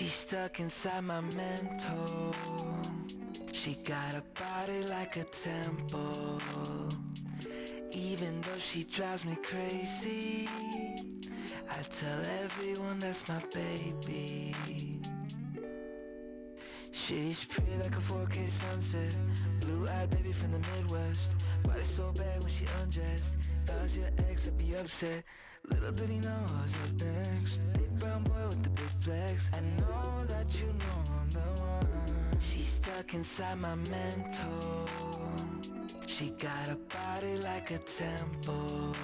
She's stuck inside my mental. She got a body like a temple. Even though she drives me crazy, I tell everyone that's my baby. She's pretty like a 4K sunset, blue-eyed baby from the Midwest. Body so bad when she undressed. If I was your ex, I'd be upset. Little did he know I was up next. Big brown boy with the big flex. I know that you know I'm the one. She's stuck inside my mental. She got a body like a temple.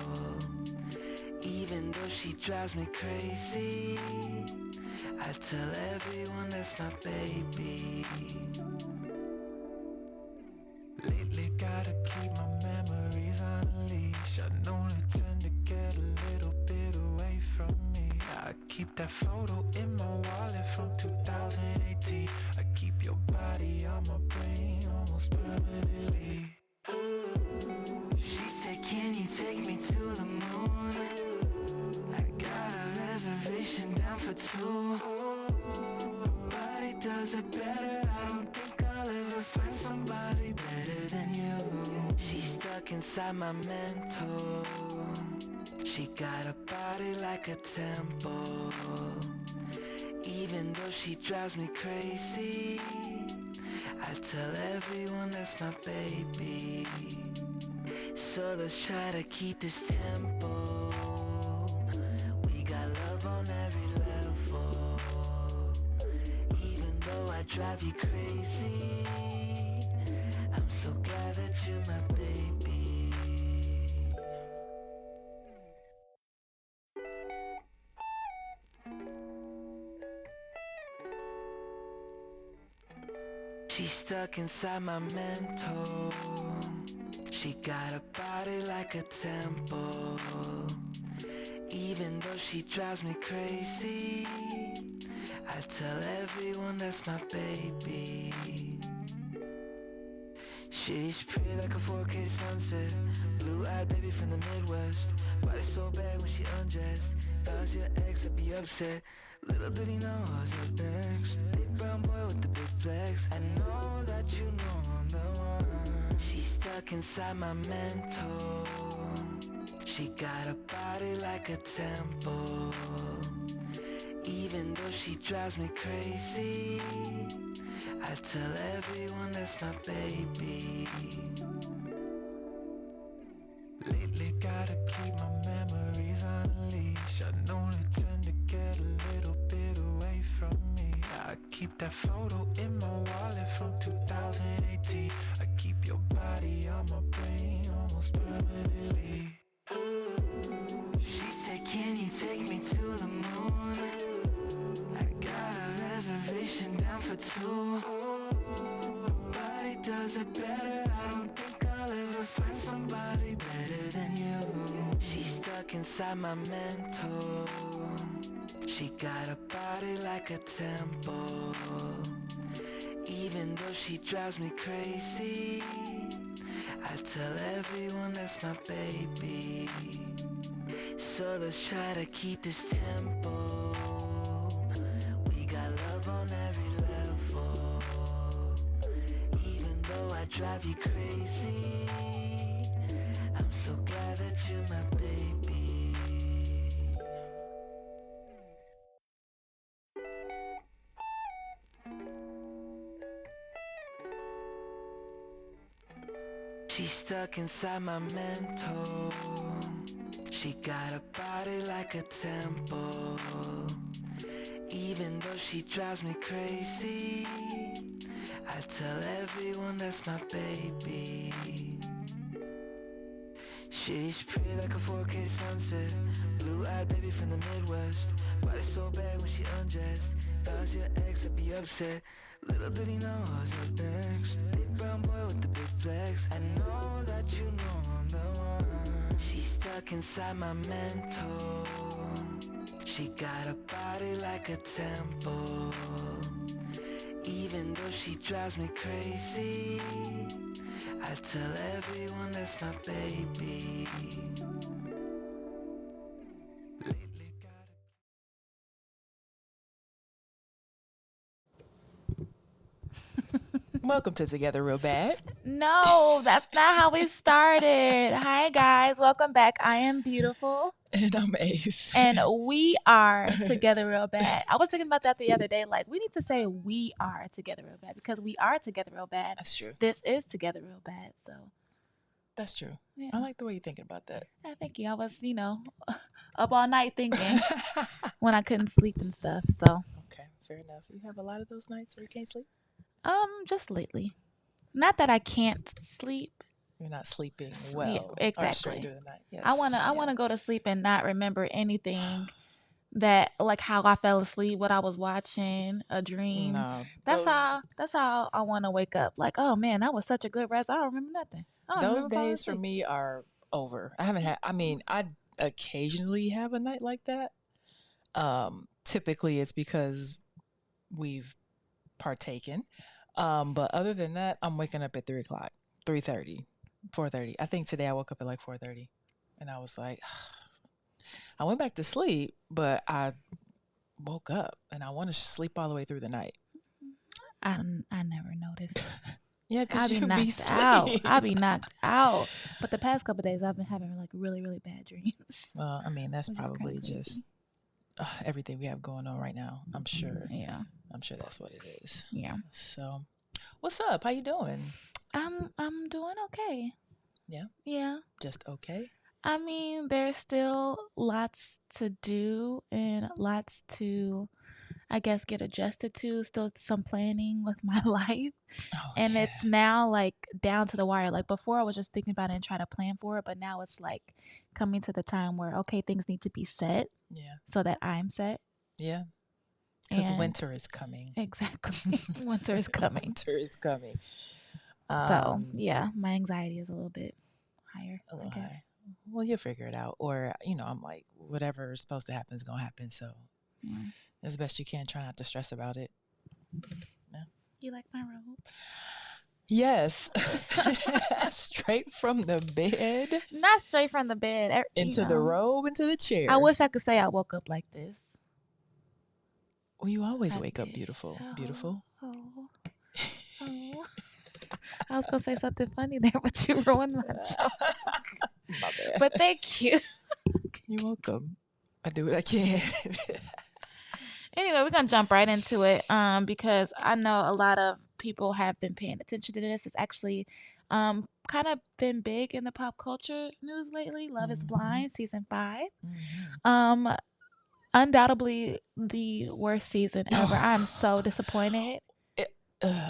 Even though she drives me crazy, I tell everyone that's my baby. Lately gotta keep my memories on a leash. I know they tend to get a little bit away from me. I keep that photo in my wallet from 2018. I keep your body on my brain almost permanently. She said, can you take me to the moon? I got a reservation down for two. Nobody does it better. I don't think I'll ever find somebody better than you. She's stuck inside my mental. She got a body like a temple. Even though she drives me crazy, I tell everyone that's my baby. So let's try to keep this tempo. We got love on every level. Even though I drive you crazy, I'm so glad that you're my baby. She's stuck inside my mental. She got a body like a temple. Even though she drives me crazy, I tell everyone that's my baby. She's pretty like a 4K sunset, blue-eyed baby from the Midwest. Body so bad when she undressed. If I was your ex, I'd be upset. Little did he know I was up next. Big brown boy with the big flex. I know that you know I'm the one. She's stuck inside my mental. She got a body like a temple. Even though she drives me crazy, I tell everyone that's my baby. Lately gotta keep my memories on a leash. I know they tend to get a little bit away from me. I keep that photo in my wallet from 2018. I keep your body on my brain almost permanently. She said, can you take me to the moon? I got a reservation down for two. Nobody does it better. I don't think I'll ever find somebody better than you. She's stuck inside my mental. She got a body like a temple. Even though she drives me crazy, I tell everyone that's my baby. So let's try to keep this tempo. We got love on every level. Even though I drive you crazy, I'm so glad that you're my baby. She's stuck inside my mental. She got a body like a temple. Even though she drives me crazy, I tell everyone that's my baby. She's pretty like a 4K sunset, blue-eyed baby from the Midwest. Body so bad when she undressed. If I was your ex, I'd be upset. Little did he know I was up next. Big brown boy with the big flex. I know that you know I'm the one. She's stuck inside my mental. She got a body like a temple. Even though she drives me crazy, I tell everyone that's my baby. Welcome to Together Real Bad. No, that's not how we started. Hi, guys. Welcome back. I am Beautiful. And I'm Ace. And we are Together Real Bad. I was thinking about that the other day. Like, we need to say we are Together Real Bad because we are Together Real Bad. That's true. This is Together Real Bad. So, That's true. yeah. I like the way you're thinking about that. Yeah, thank you. I was, up all night thinking when I couldn't sleep and stuff. So, Okay, fair enough. You have a lot of those nights where you can't sleep? just lately. Not that I can't sleep. You're not sleeping well. Yeah, Or exactly. straight through the night. Yes. I wanna go to sleep and not remember anything that, like, how I fell asleep, what I was watching, a dream. No. That's how I want to wake up. Like, oh man, that was such a good rest. I don't remember nothing. Those days for me are over. I haven't had. I mean, I occasionally have a night like that. Typically, it's because we've partaken. But other than that, I'm waking up at 3:00, 3:30, 4:30. I think today I woke up at like 4:30, and I was like, I went back to sleep, but I woke up and I want to sleep all the way through the night. I never noticed. Yeah, because you knocked be asleep. out. I be knocked out. But the past couple of days, I've been having like really, really bad dreams. Well, I mean, that's Which is probably kinda crazy. just everything we have going on right now. I'm sure. Yeah. I'm sure that's what it is. Yeah. So, what's up? How you doing? I'm doing okay. Yeah. Yeah. Just okay. I mean, there's still lots to do and lots to, I guess, get adjusted to. Still some planning with my life. Oh, And yeah. it's now like down to the wire. Like before, I was just thinking about it and trying to plan for it. But now it's like coming to the time where, okay, things need to be set. Yeah. So that I'm set. Yeah. Because And winter is coming. exactly. Winter is coming. Winter is coming. So, yeah, my anxiety is a little bit higher. A little I guess. high. Well, you'll figure it out. Or, I'm like, whatever is supposed to happen is going to happen. So, as best you can, try not to stress about it. Yeah. You like my robe? Yes. Straight from the bed. Not straight from the bed. Into the robe, into the chair. I wish I could say I woke up like this. Well, you always wake up beautiful. Beautiful. Oh. I was going to say something funny there, but you ruined my joke. My bad. But thank you. You're welcome. I do what I can. Anyway, we're going to jump right into it because I know a lot of people have been paying attention to this. It's actually kind of been big in the pop culture news lately. Love is Blind, season 5. Undoubtedly the worst season ever. I'm so disappointed.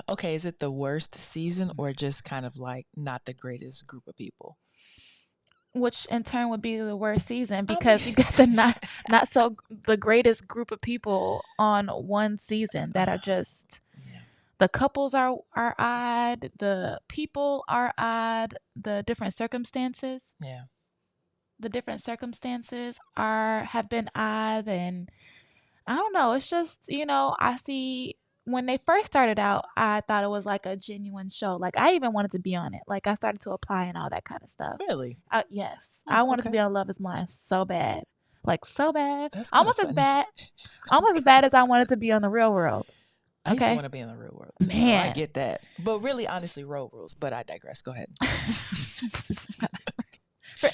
Okay, is it the worst season or just kind of like not the greatest group of people? Which in turn would be the worst season because you got the not so the greatest group of people on one season that are just the couples are odd, the people are odd, the different circumstances. Yeah. The different circumstances have been odd, and I don't know, it's just, I see when they first started out, I thought it was like a genuine show. Like I even wanted to be on it. Like I started to apply and all that kind of stuff. Really? Yes. I wanted to be on Love is Blind so bad. Like so bad. That's almost as bad. Almost as bad as I wanted to be on The Real World. I used to want to be in the real world too, Man. so I get that. But really, honestly, road rules. But I digress. Go ahead.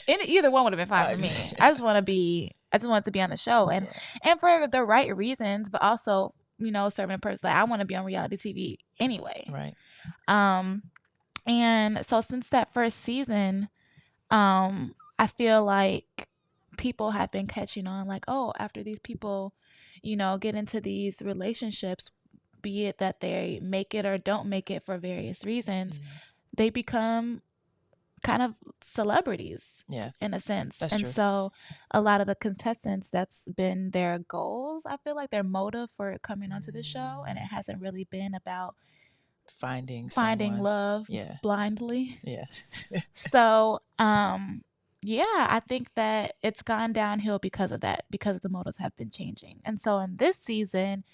Either one would have been fine for me. I just wanted to be on the show and for the right reasons, but also, serving a person. Like I want to be on reality TV anyway. Right. And so since that first season, I feel like people have been catching on like, oh, after these people, get into these relationships, be it that they make it or don't make it for various reasons, they become kind of celebrities in a sense. That's and true. So a lot of the contestants, that's been their goals. I feel like their motive for coming onto the show, and it hasn't really been about finding love blindly. Yeah. So, I think that it's gone downhill because of that, because the motives have been changing. And so in this season,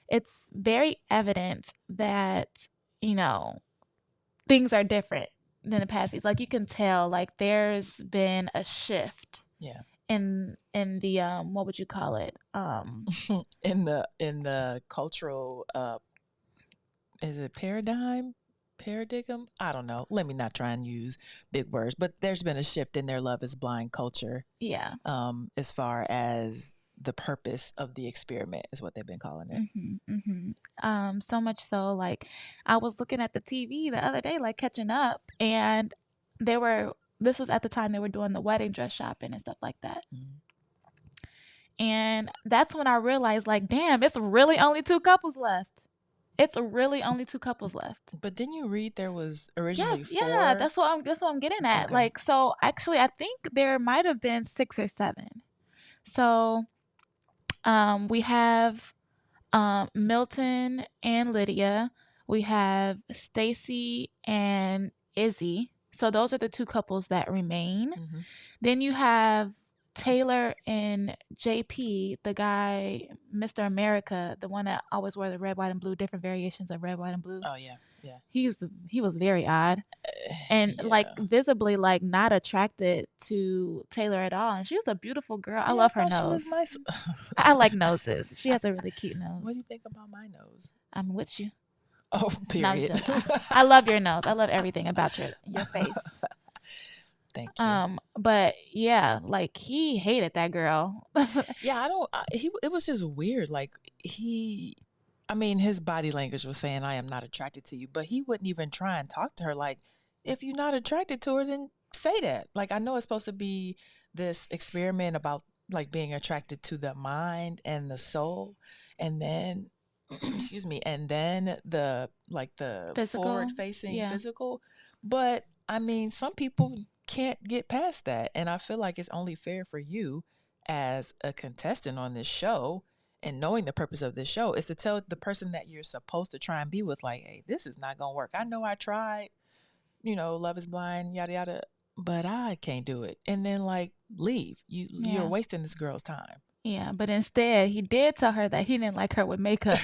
it's very evident that, things are different than the past seasons. Like you can tell, like there's been a shift. Yeah. In the what would you call it? In the cultural is it paradigm? paradigm. I don't know. Let me not try and use big words, but there's been a shift in their Love Is Blind culture. Yeah. As far as the purpose of the experiment is what they've been calling it. So much so, like, I was looking at the TV the other day, like catching up, and this was at the time they were doing the wedding dress shopping and stuff like that. And that's when I realized, like, damn, it's really only 2 couples left. It's really only 2 couples left. But didn't you read there was originally 4? Yeah, that's what I'm getting at. Okay. Like, so actually, I think there might have been 6 or 7. So, we have Milton and Lydia. We have Stacy and Izzy. So those are the 2 couples that remain. Then you have Taylor and JP, the guy, Mr. America, the one that always wore the red, white, and blue, different variations of red, white, and blue. Oh yeah, yeah. He was very odd, and like visibly like not attracted to Taylor at all. And she was a beautiful girl. I love her nose. She was nice. I like noses. She has a really cute nose. What do you think about my nose? I'm with you. Oh, period. I love your nose. I love everything about your face. Thank you. But yeah, like he hated that girl. Yeah, it was just weird. Like I mean, his body language was saying, I am not attracted to you, but he wouldn't even try and talk to her. Like, if you're not attracted to her, then say that. Like, I know it's supposed to be this experiment about like being attracted to the mind and the soul. And then, excuse me, and then the forward facing physical. But I mean, some people can't get past that. And I feel like it's only fair for you as a contestant on this show, and knowing the purpose of this show, is to tell the person that you're supposed to try and be with, like, hey, this is not going to work. I know I tried, Love Is Blind, yada, yada, but I can't do it. And then like leave. You're wasting this girl's time. Yeah, but instead he did tell her that he didn't like her with makeup.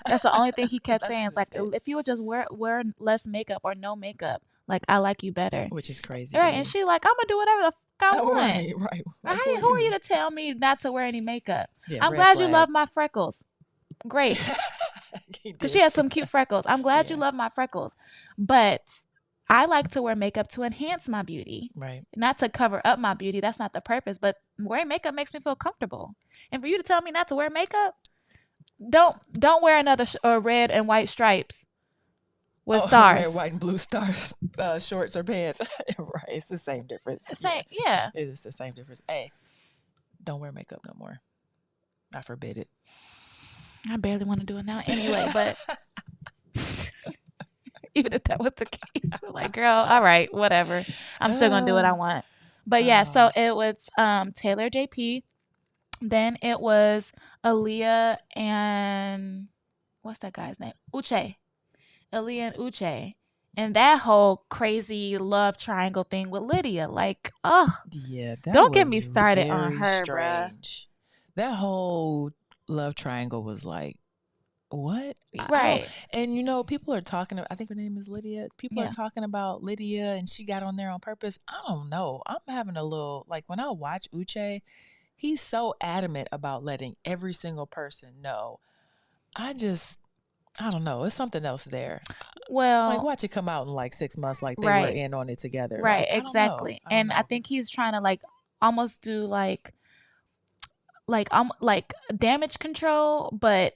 That's the only thing he kept saying. It's like, if you would just wear less makeup or no makeup, like, I like you better. Which is crazy. Right, and she like, I'm gonna do whatever the fuck I want. Right. Who are you to tell me not to wear any makeup? Yeah, I'm glad you love my freckles. Great. Because she has some cute freckles. I'm glad you love my freckles. But I like to wear makeup to enhance my beauty. Right. Not to cover up my beauty. That's not the purpose. But wearing makeup makes me feel comfortable. And for you to tell me not to wear makeup, don't wear another red and white stripes with stars. Red, white, and blue stars, shorts or pants. Right. It's the same difference. Yeah. It's the same difference. Hey, don't wear makeup no more. I forbid it. I barely want to do it now anyway, but even if that was the case, I'm like, girl, all right, whatever. I'm still going to do what I want. But yeah, so it was Taylor JP. Then it was Aaliyah and what's that guy's name? Uche. Aaliyah and Uche. And that whole crazy love triangle thing with Lydia. Like, yeah, don't get me started on her, bruh. That whole love triangle was like, what? Right. And people are talking, I think her name is Lydia. People are talking about Lydia and she got on there on purpose. I don't know. I'm having a little, like, when I watch Uche, he's so adamant about letting every single person know. I don't know. It's something else there. Well, like, watch it come out in like 6 months, like they were in on it together. Right. Like, exactly. I think he's trying to like almost do like damage control, but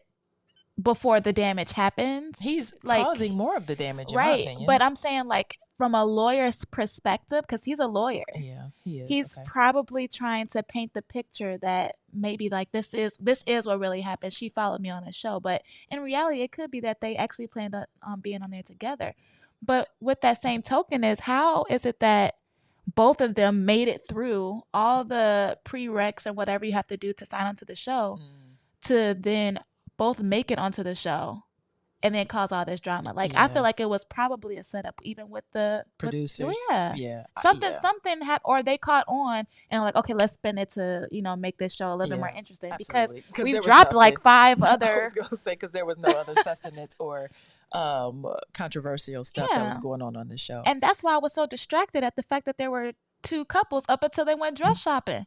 before the damage happens. He's causing more of the damage, in my opinion. But I'm saying, like, from a lawyer's perspective, because he's a lawyer. Yeah, he is. He's probably trying to paint the picture that maybe like this is what really happened. She followed me on the show, but in reality, it could be that they actually planned on being on there together. But with that same token, how is it that both of them made it through all the prereqs and whatever you have to do to sign onto the show to then both make it onto the show and then cause all this drama? Like, I feel like it was probably a setup, even with the producers. Something happened, or they caught on and like, okay, let's spin it to make this show a little bit more interesting. Absolutely. Because we've dropped like 5 other. I was gonna say, because there was no other sustenance or controversial stuff that was going on the show, and that's why I was so distracted at the fact that there were 2 couples up until they went dress shopping.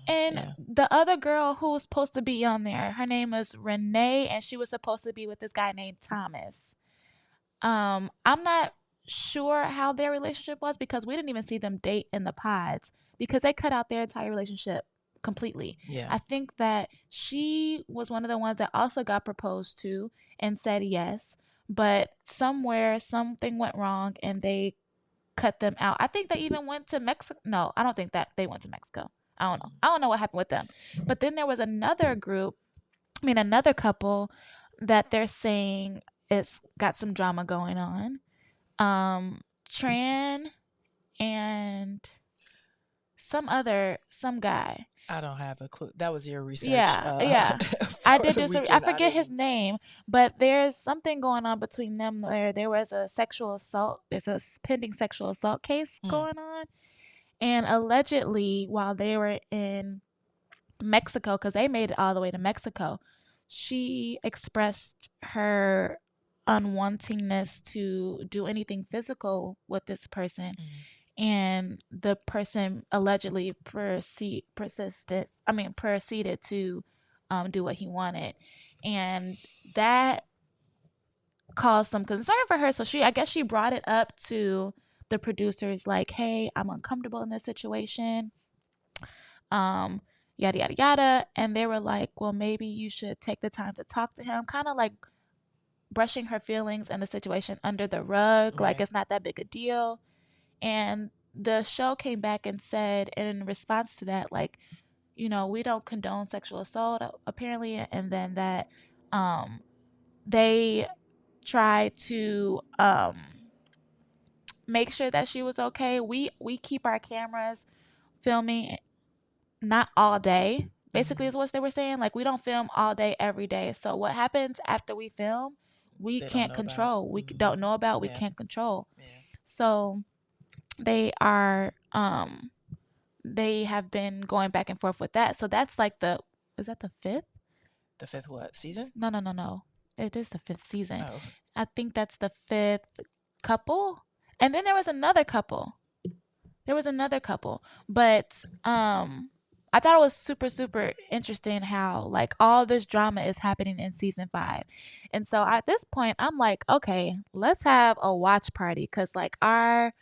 And the other girl who was supposed to be on there, her name was Renee, and she was supposed to be with this guy named Thomas. I'm not sure how their relationship was because we didn't even see them date in the pods because they cut out their entire relationship completely. Yeah. I think that she was one of the ones that also got proposed to and said yes, but somewhere something went wrong and they cut them out. I think they even went to Mexico. No, I don't think that they went to Mexico. I don't know. I don't know what happened with them. But then there was another group, another couple that they're saying it's got some drama going on. Tran and some guy. I don't have a clue. That was your research. Yeah. I for did the just. I weekend. forget his didn't- name, but there's something going on between them where there was a sexual assault. There's a pending sexual assault case going on, and allegedly, while they were in Mexico, because they made it all the way to Mexico, she expressed her unwantingness to do anything physical with this person. And the person allegedly proceeded to do what he wanted, and that caused some concern for her. So I guess she brought it up to the producers, like, "Hey, I'm uncomfortable in this situation. Yada yada yada," and they were like, "Well, maybe you should take the time to talk to him," kind of like brushing her feelings and the situation under the rug, like it's not that big a deal. And the show came back and said, in response to that, like, we don't condone sexual assault, apparently, and then that they tried to make sure that she was okay. We keep our cameras filming not all day, basically, is what they were saying. Like, we don't film all day every day. So what happens after we film, we can't control. We don't know about. We can't control. So they are they have been going back and forth with that. So that's like is that the fifth? The fifth what? Season? No. It is the fifth season. Oh. I think that's the fifth couple. And then there was another couple. But I thought it was super, super interesting how like all this drama is happening in season 5. And so at this point, I'm like, okay, let's have a watch party, because like our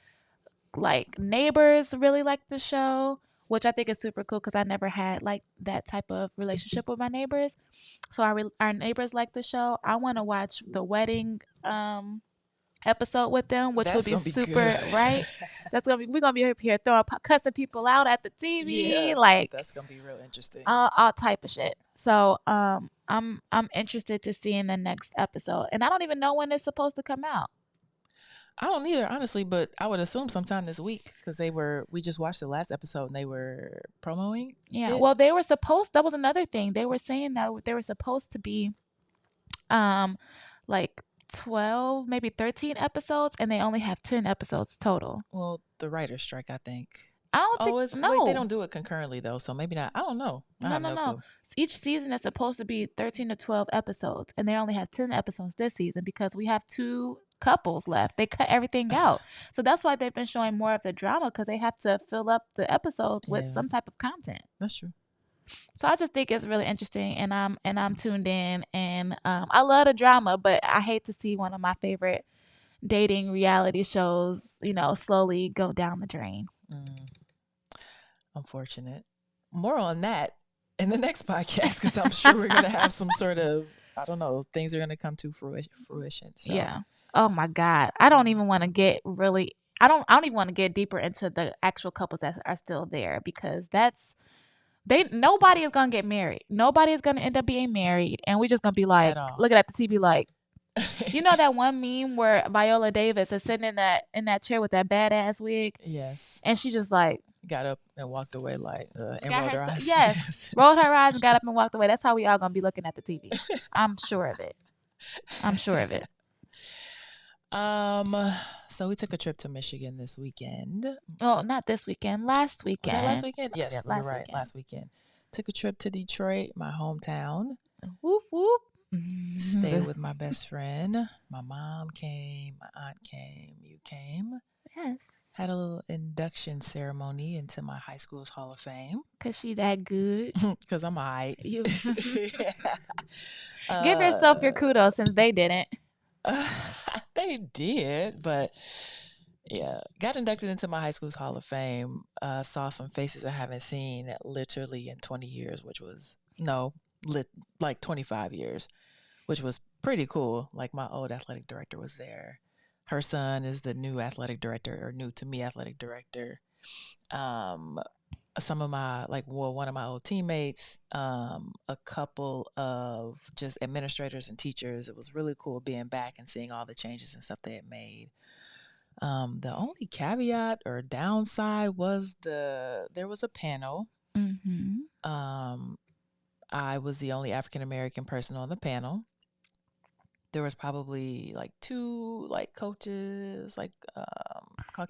neighbors really like the show, which I think is super cool because I never had like that type of relationship with my neighbors. So our neighbors like the show. I want to watch the wedding episode with them, which would be super good. right. We're gonna be up here throwing cussing people out at the TV, like that's gonna be real interesting. All type of shit. So I'm interested to see in the next episode, and I don't even know when it's supposed to come out. I don't either, honestly, but I would assume sometime this week because we just watched the last episode and they were promoting. Yeah, well, they were supposed. That was another thing. They were saying that they were supposed to be, like 12, maybe 13 episodes, and they only have 10 episodes total. Well, the writer's strike, I think. I don't think. No, wait, they don't do it concurrently though, so maybe not. I don't know. No. Each season is supposed to be 13 to 12 episodes, and they only have 10 episodes this season because we have 2 couples left. They cut everything out, so that's why they've been showing more of the drama, because they have to fill up the episodes with some type of content. That's true. So I just think it's really interesting, and I'm tuned in, and I love the drama, but I hate to see one of my favorite dating reality shows, slowly go down the drain. Unfortunate. More on that in the next podcast, because I'm sure we're gonna have some sort of, I don't know, things are gonna come to fruition. So. Yeah. Oh my God, I don't even want to get really. I don't even want to get deeper into the actual couples that are still there, because nobody is gonna get married. Nobody is gonna end up being married, and we're just gonna be like looking at the TV like, that one meme where Viola Davis is sitting in that chair with that badass wig. Yes. And she just like got up and walked away and rolled her eyes. Yes, rolled her eyes and got up and walked away. That's how we all gonna be looking at the TV. I'm sure of it. So we took a trip to Michigan this weekend. Oh, not this weekend. Last weekend. Was that last weekend? Yes, yeah, you're right. Weekend. Last weekend. Took a trip to Detroit, my hometown. Whoop whoop. Stayed with my best friend. My mom came. My aunt came. You came. Yes. Had a little induction ceremony into my high school's Hall of Fame. Cause she that good. Cause I'm alright. Give yourself your kudos since they didn't. They I did, but yeah, got inducted into my high school's Hall of Fame. Saw some faces I haven't seen literally in 20 years, which was no, like 25 years, which was pretty cool. Like my old athletic director was there. Her son is the new athletic director, or new to me athletic director. Um, some of my one of my old teammates, a couple of just administrators and teachers. It was really cool being back and seeing all the changes and stuff they had made. The only caveat or downside was there was a panel. Mm-hmm. I was the only African American person on the panel. There was probably like two coaches, It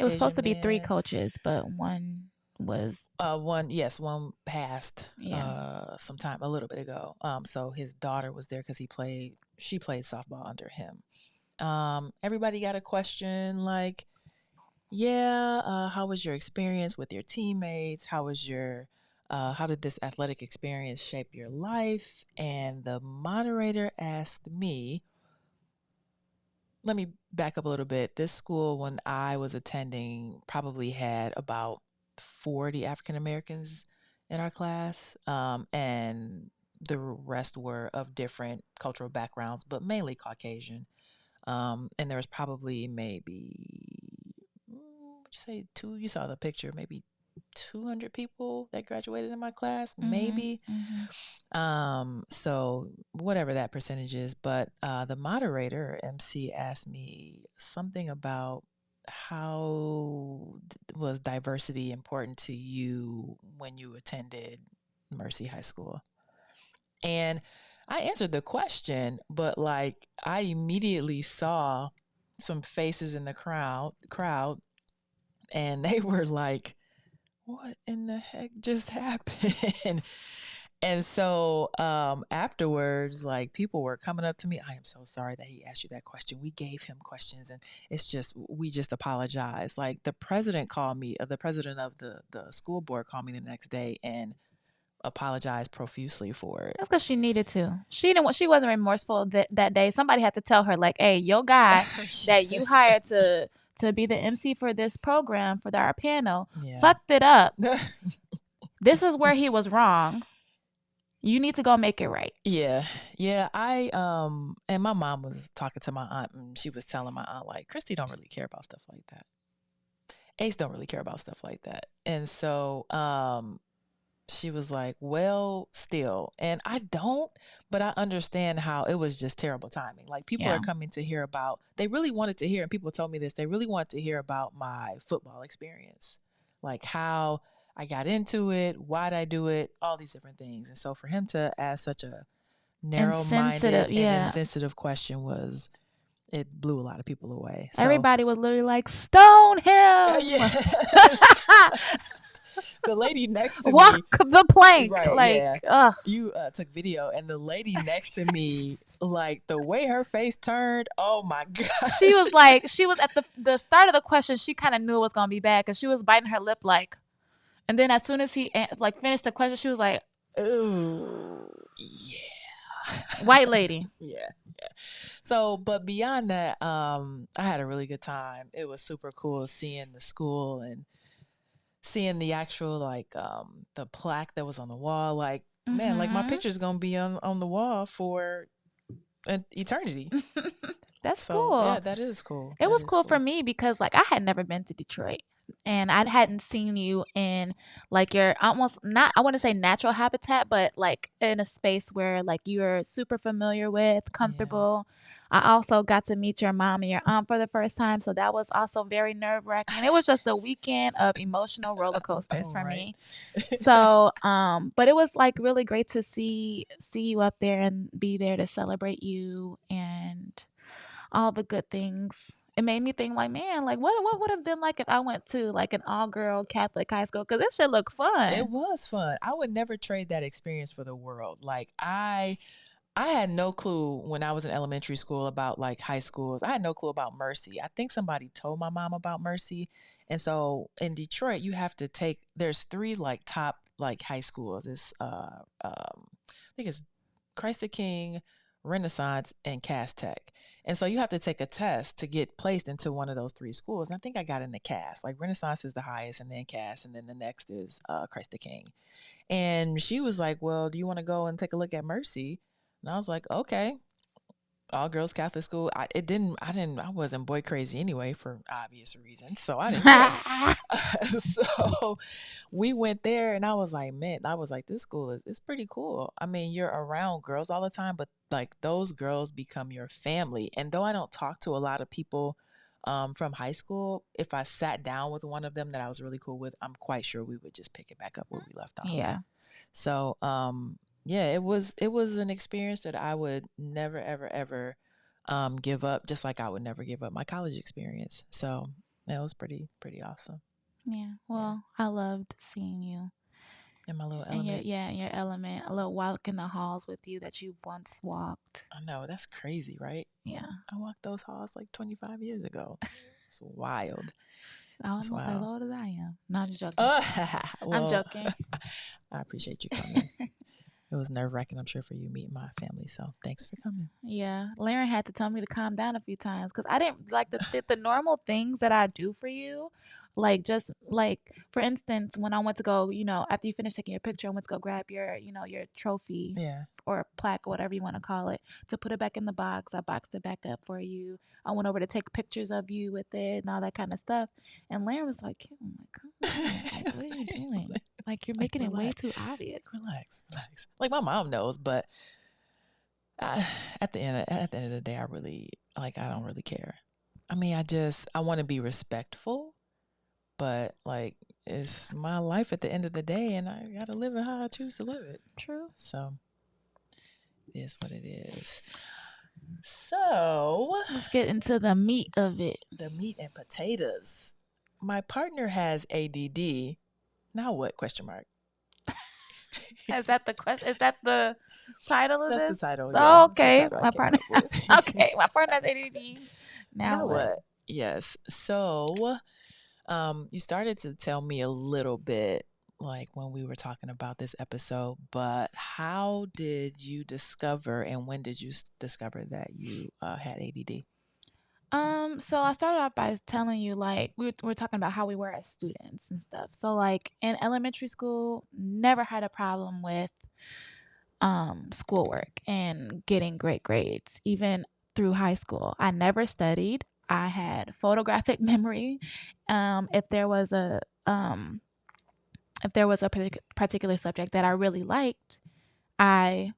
was supposed Caucasian to be 3 men. coaches, but one was one passed yeah. sometime a little bit ago. So his daughter was there because she played softball under him. Everybody got a question like, yeah, how was your experience with your teammates? How did this athletic experience shape your life? And the moderator asked me, let me back up a little bit. This school, when I was attending, probably had about 40 African Americans in our class, and the rest were of different cultural backgrounds, but mainly Caucasian. And there was probably maybe, would you say two? You saw the picture, maybe 200 people that graduated in my class, maybe. So whatever that percentage is, but the moderator MC asked me something about how was diversity important to you when you attended Mercy High School. And I answered the question, but I immediately saw some faces in the crowd, and they were like, what in the heck just happened? And so afterwards, people were coming up to me. I am so sorry that he asked you that question. We gave him questions, and we just apologize. Like the president called me, the president of the school board called me the next day and apologized profusely for it. That's because she needed to. She wasn't remorseful that day. Somebody had to tell her, like, hey, your guy that you hired to be the MC for this program for our panel fucked it up. This is where he was wrong. You need to go make it right. Yeah. I and my mom was talking to my aunt, and she was telling my aunt, like, Christy don't really care about stuff like that. Ace don't really care about stuff like that. And so she was like, well, still. And I don't, but I understand how it was just terrible timing. Like people are coming to hear about, they really wanted to hear, and people told me this, they really wanted to hear about my football experience. Like how I got into it, why'd I do it, all these different things. And so for him to ask such a narrow-minded and insensitive question it blew a lot of people away. So, everybody was literally like, stone him. The lady next to walk me, the plank, right? You took video, and the lady next to me, like the way her face turned, oh my god! She was at the start of the question. She kind of knew it was gonna be bad because she was biting her lip, and then as soon as he finished the question, she was like, "Ooh, yeah, white lady." yeah. So, but beyond that, I had a really good time. It was super cool seeing the school and seeing the actual the plaque that was on the wall. Like, man, like my picture's gonna be on the wall for an eternity. That's cool. Yeah, that is cool. It was cool for me because I had never been to Detroit, and I hadn't seen you in your almost not, I wouldn't say natural habitat, but in a space where you're super familiar with, comfortable. Yeah. I also got to meet your mom and your aunt for the first time, so that was also very nerve-wracking. It was just a weekend of emotional roller coasters for me. So, but it was really great to see you up there and be there to celebrate you and all the good things. It made me think man, what would have been like if I went to an all-girl Catholic high school? Because this shit looked fun. It was fun. I would never trade that experience for the world. I had no clue when I was in elementary school about high schools. I had no clue about Mercy. I think somebody told my mom about Mercy. And so in Detroit, you have to there's 3 top high schools. It's I think it's Christ the King, Renaissance, and Cass Tech. And so you have to take a test to get placed into one of those 3 schools. And I think I got into Cass. Like Renaissance is the highest, and then Cass, and then the next is Christ the King. And she was like, well, do you want to go and take a look at Mercy? And I was like, okay. All girls Catholic school. I wasn't boy crazy anyway for obvious reasons. So I didn't care. So we went there and I was like, man, this school is pretty cool. I mean, you're around girls all the time, but like those girls become your family. And though I don't talk to a lot of people from high school, if I sat down with one of them that I was really cool with, I'm quite sure we would just pick it back up where we left off. Yeah. So yeah, it was an experience that I would never, ever give up, just like I would never give up my college experience. So it was pretty awesome. Yeah. Well, I loved seeing you in my little and element. your element, a little walk in the halls with you that you once walked. I know, that's crazy, right? Yeah. I walked those halls like 25 years ago. It's wild. Almost as old as I am. No, I'm just joking. Well, I'm joking. I appreciate you coming. It was nerve-wracking, I'm sure, for you meeting my family. So thanks for coming. Yeah. Lauren had to tell me to calm down a few times because I didn't like the normal things that I do for you. Like, just like, for instance, when I went to go, after you finished taking your picture, I went to go grab your, your trophy or plaque or whatever you want to call it to put it back in the box. I boxed it back up for you. I went over to take pictures of you with it and all that kind of stuff. And Lauren was like, oh my God, like, what are you doing? Like, you're making it way too obvious. Relax. Like, my mom knows, but at the end of the day, I don't really care. I mean, I want to be respectful, but like, it's my life at the end of the day, and I gotta live it how I choose to live it. True. So it is what it is. So let's get into the meat of it. The meat and potatoes. My partner has ADD. Now what? Question mark. Is that the question? Is that the title of this? That's the title. Oh, okay. My partner. Okay, my partner has ADD. Now what? Yes. So, you started to tell me a little bit, like when we were talking about this episode, but how did you discover and when did you discover that you had ADD? So I started off by telling you, like, we were talking about how we were as students and stuff. So, like, in elementary school, never had a problem with schoolwork and getting great grades. Even through high school, I never studied. I had photographic memory. If there was a particular subject that I really liked, I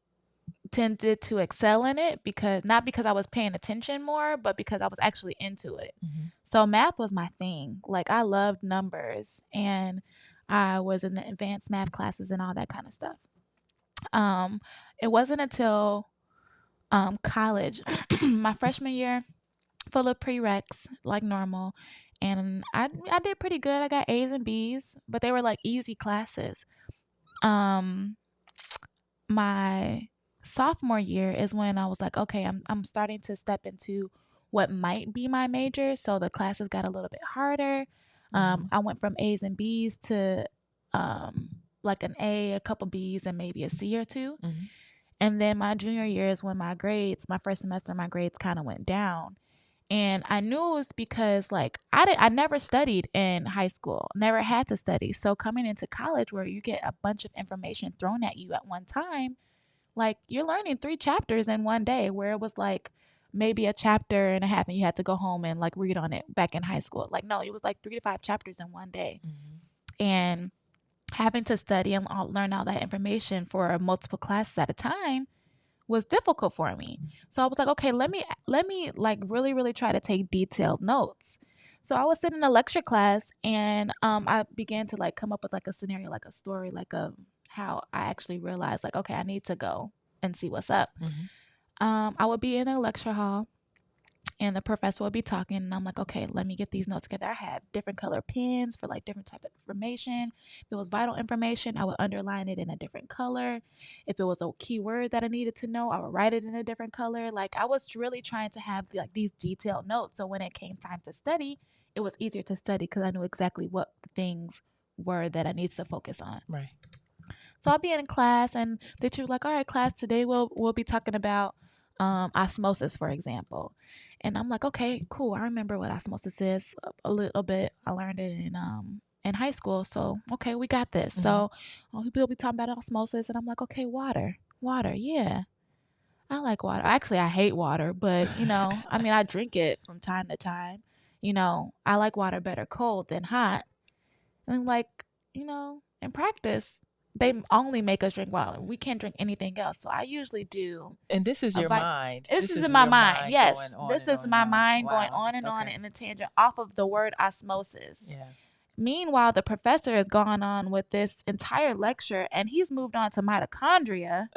tended to excel in it not because I was paying attention more, but because I was actually into it. Mm-hmm. So math was my thing. Like, I loved numbers and I was in advanced math classes and all that kind of stuff. It wasn't until college, my freshman year, full of prereqs like normal, and I did pretty good. I got A's and B's, but they were like easy classes. My sophomore year is when I was like, okay, I'm starting to step into what might be my major. So the classes got a little bit harder. I went from A's and B's to like an A, a couple B's, and maybe a C or two. Mm-hmm. And then my junior year is when my first semester, my grades kind of went down. And I knew it was because, like, I never studied in high school, never had to study. So coming into college where you get a bunch of information thrown at you at one time, like, you're learning 3 chapters in one day, where it was like maybe a chapter and a half and you had to go home and like read on it back in high school. Like, no, it was like 3 to 5 chapters in one day. Mm-hmm. And having to study and learn all that information for multiple classes at a time was difficult for me. So I was like, okay, let me like really, really try to take detailed notes. So I was sitting in a lecture class and I began to like come up with like a scenario, like a story, like a how I actually realized, like, okay, I need to go and see what's up. Mm-hmm. I would be in a lecture hall and the professor would be talking and I'm like, okay, let me get these notes together. I had different color pens for like different type of information. If it was vital information, I would underline it in a different color. If it was a keyword that I needed to know, I would write it in a different color. Like, I was really trying to have like these detailed notes. So when it came time to study, it was easier to study because I knew exactly what the things were that I needed to focus on. Right. So I'll be in class and the teacher was like, all right, class, today we'll be talking about osmosis, for example. And I'm like, okay, cool. I remember what osmosis is a little bit. I learned it in high school. So, okay, we got this. So people be talking about osmosis, and I'm like, okay, water, yeah. I like water. Actually, I hate water, but I mean, I drink it from time to time. I like water better cold than hot. And like, in practice, they only make us drink water. We can't drink anything else. So I usually do. And this is your mind. This This is is in my your mind. mind Yes, going on this and is on my and on. mind going Wow. on and on Okay. in a tangent off of the word osmosis. Yeah. Meanwhile, the professor has gone on with this entire lecture, and he's moved on to mitochondria,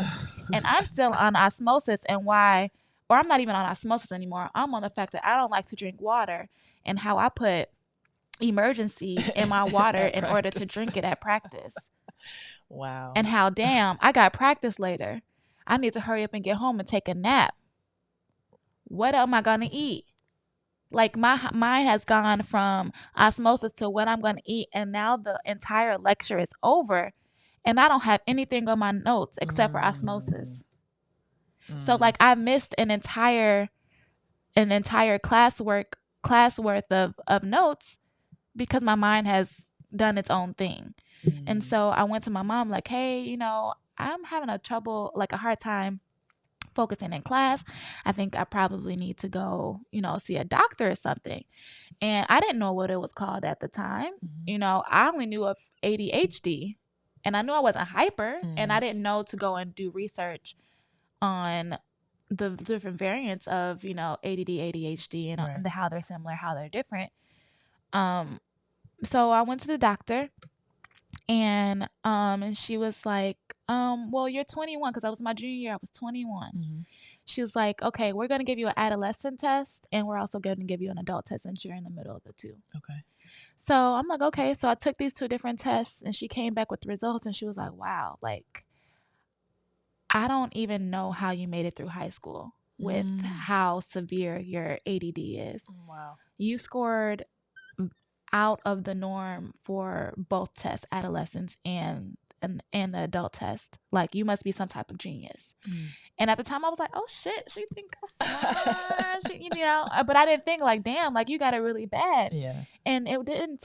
and I'm still on osmosis. And why? Or I'm not even on osmosis anymore. I'm on the fact that I don't like to drink water, and how I put emergency in my water in order to drink it at practice. Wow. And how, damn, I got practice later. I need to hurry up and get home and take a nap. What am I going to eat? Like, my mind has gone from osmosis to what I'm going to eat. And now the entire lecture is over, and I don't have anything on my notes except for osmosis. So like, I missed an entire class worth of notes because my mind has done its own thing. And so I went to my mom like, hey, I'm having a hard time focusing in class. I think I probably need to go, see a doctor or something. And I didn't know what it was called at the time. I only knew of ADHD, and I knew I wasn't hyper, and I didn't know to go and do research on the different variants of, ADD, ADHD, and Right. how they're similar, how they're different. So I went to the doctor, and she was like, well, you're 21, because I was my junior year. I was 21. She was like, okay, we're going to give you an adolescent test, and we're also going to give you an adult test since you're in the middle of the two. Okay. So I'm like, okay. So I took these two different tests, and she came back with the results, and she was like, wow, like, I don't even know how you made it through high school with how severe your ADD is. Wow. You scored out of the norm for both tests, adolescents and the adult test. Like, you must be some type of genius. And at the time I was like, oh shit, she think I'm smart. But I didn't think like, damn, like, you got it really bad. Yeah. And it didn't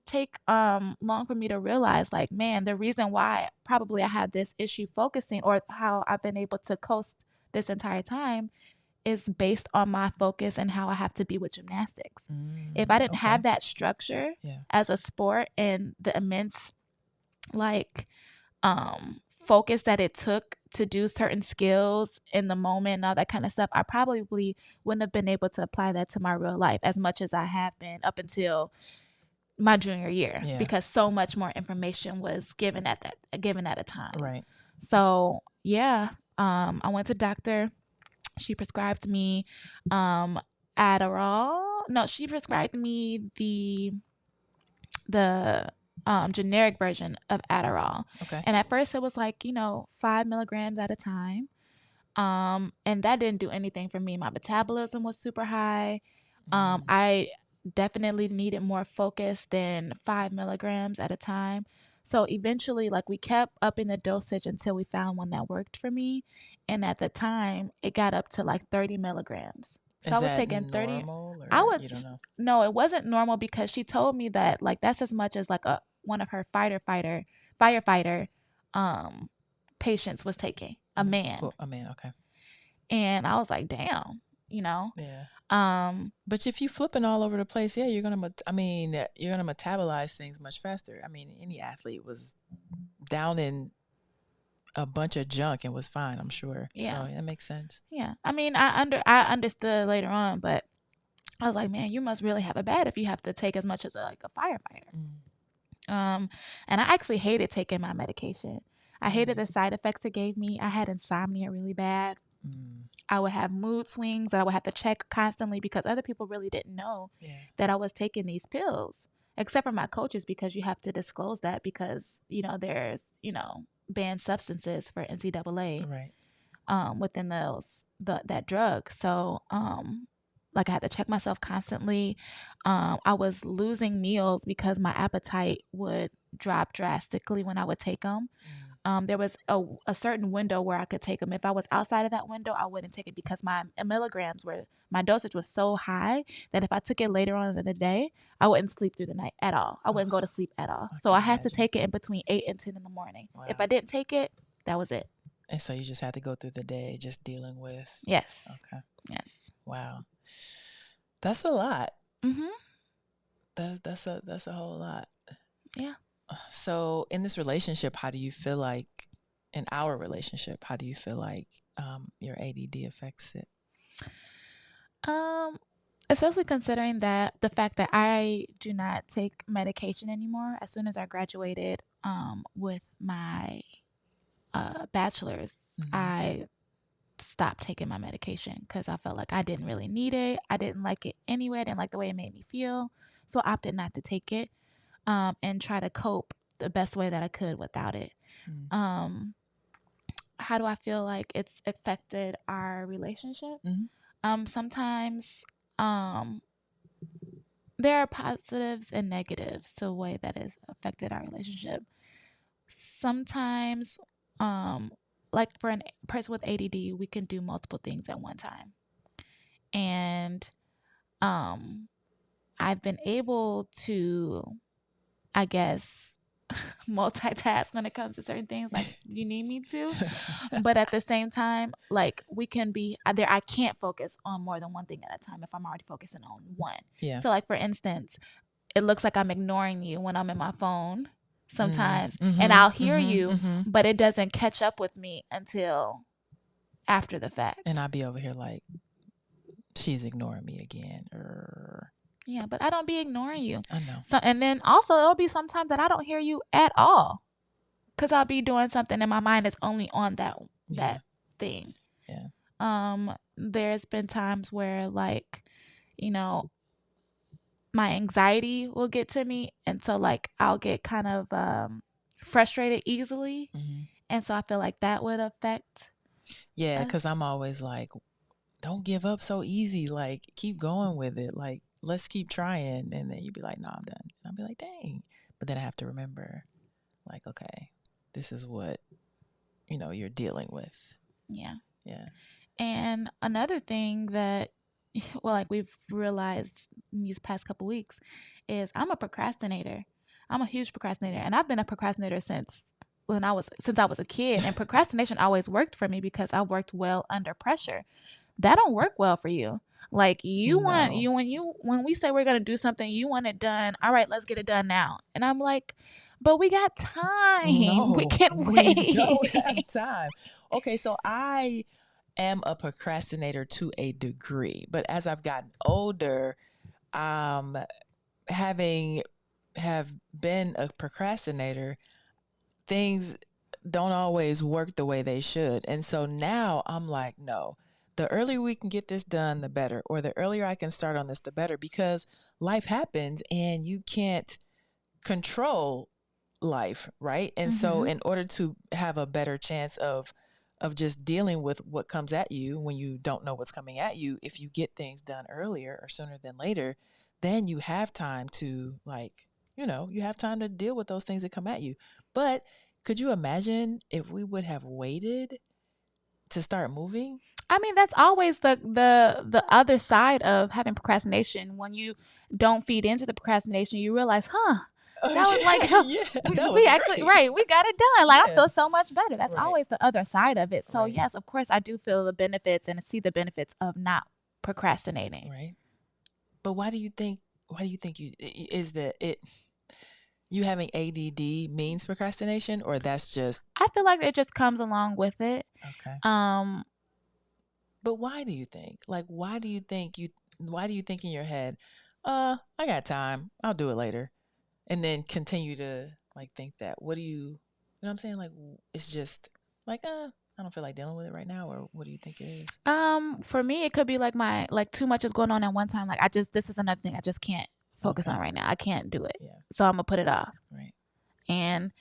take long for me to realize, like, man, the reason why probably I had this issue focusing, or how I've been able to coast this entire time, is based on my focus and how I have to be with gymnastics. If I didn't have that structure as a sport, and the immense focus that it took to do certain skills in the moment and all that kind of stuff, I probably wouldn't have been able to apply that to my real life as much as I have been up until my junior year, because so much more information was given at a time. Right. So I went to doctor. She prescribed me Adderall. No, she prescribed me the generic version of Adderall. Okay. And at first it was like, 5 milligrams at a time. And that didn't do anything for me. My metabolism was super high. I definitely needed more focus than 5 milligrams at a time. So eventually, like, we kept upping the dosage until we found one that worked for me. And at the time, it got up to like 30 milligrams. So I was taking 30. You don't know? No, it wasn't normal, because she told me that, like, that's as much as like one of her firefighter patients was taking, a man. Well, a man, okay. And I was like, damn, Yeah. But if you flipping all over the place, you're gonna metabolize things much faster. I mean, any athlete was down in a bunch of junk and was fine, I'm sure. Yeah. So that makes sense. Yeah. I mean, I understood later on, but I was like, man, you must really have it bad if you have to take as much as a firefighter. And I actually hated taking my medication. I hated the side effects it gave me. I had insomnia really bad. I would have mood swings that I would have to check constantly, because other people really didn't know that I was taking these pills, except for my coaches, because you have to disclose that, because, there's, banned substances for NCAA within that drug. So, like, I had to check myself constantly. I was losing meals because my appetite would drop drastically when I would take them. There was a certain window where I could take them. If I was outside of that window, I wouldn't take it because my dosage was so high that if I took it later on in the day, I wouldn't sleep through the night at all. I wouldn't go to sleep at all. So I had to take it in between 8 and 10 in the morning. Wow. If I didn't take it, that was it. And so you just had to go through the day just dealing with. Yes. Okay. Yes. Wow. That's a lot. Mm-hmm. That's a whole lot. Yeah. So in this relationship, how do you feel like, in our relationship, how do you feel like your ADD affects it? Especially considering that the fact that I do not take medication anymore. As soon as I graduated with my bachelor's, I stopped taking my medication because I felt like I didn't really need it. I didn't like it anyway. I didn't like the way it made me feel. So I opted not to take it and try to cope the best way that I could without it. How do I feel like it's affected our relationship? Sometimes there are positives and negatives to the way that it's affected our relationship. Sometimes, like for a person with ADD, we can do multiple things at one time. And I've been able to, I guess, multitask when it comes to certain things, like you need me to. But at the same time, like we can be there. I can't focus on more than one thing at a time if I'm already focusing on one. Yeah. So like for instance, it looks like I'm ignoring you when I'm in my phone sometimes, and I'll hear you, but it doesn't catch up with me until after the fact. And I'll be over here like, she's ignoring me again. Yeah, but I don't be ignoring you. I know. So, and then also it'll be sometimes that I don't hear you at all because I'll be doing something and my mind is only on that thing. Yeah. There's been times where like, you know, my anxiety will get to me, and so like I'll get kind of frustrated easily, and so I feel like that would affect. Yeah, because I'm always like, don't give up so easy. Like, keep going with it. Like, let's keep trying. And then you'd be like, no, I'm done. And I'll be like, dang. But then I have to remember, like, okay, this is what, you're dealing with. Yeah. Yeah. And another thing that, well, like we've realized in these past couple weeks is I'm a procrastinator. I'm a huge procrastinator. And I've been a procrastinator since I was a kid. And procrastination always worked for me because I worked well under pressure. That don't work well for you. Like when we say we're gonna do something, you want it done. All right, let's get it done now. And I'm like, but we got time. No, we can't wait. We don't have time. Okay, so I am a procrastinator to a degree, but as I've gotten older, have been a procrastinator, things don't always work the way they should. And so now I'm like, no, the earlier we can get this done, the better, or the earlier I can start on this, the better, because life happens and you can't control life, right? And so in order to have a better chance of just dealing with what comes at you when you don't know what's coming at you, if you get things done earlier or sooner than later, then you have time to you have time to deal with those things that come at you. But could you imagine if we would have waited to start moving? I mean, that's always the other side of having procrastination. When you don't feed into the procrastination, you realize, that was like, we actually, right, we got it done. Like, I feel so much better. That's always the other side of it. So yes, of course, I do feel the benefits and see the benefits of not procrastinating. Right. But why do you think you having ADD means procrastination, or that's just? I feel like it just comes along with it. Okay. But why do you think? Like, why do you think in your head, I got time, I'll do it later, and then continue to like think that? What do you know what I'm saying? Like, it's just like, I don't feel like dealing with it right now, or what do you think it is? For me, it could be like too much is going on at one time. Like this is another thing I just can't focus on right now. I can't do it. Yeah. So I'm gonna put it off. Right. And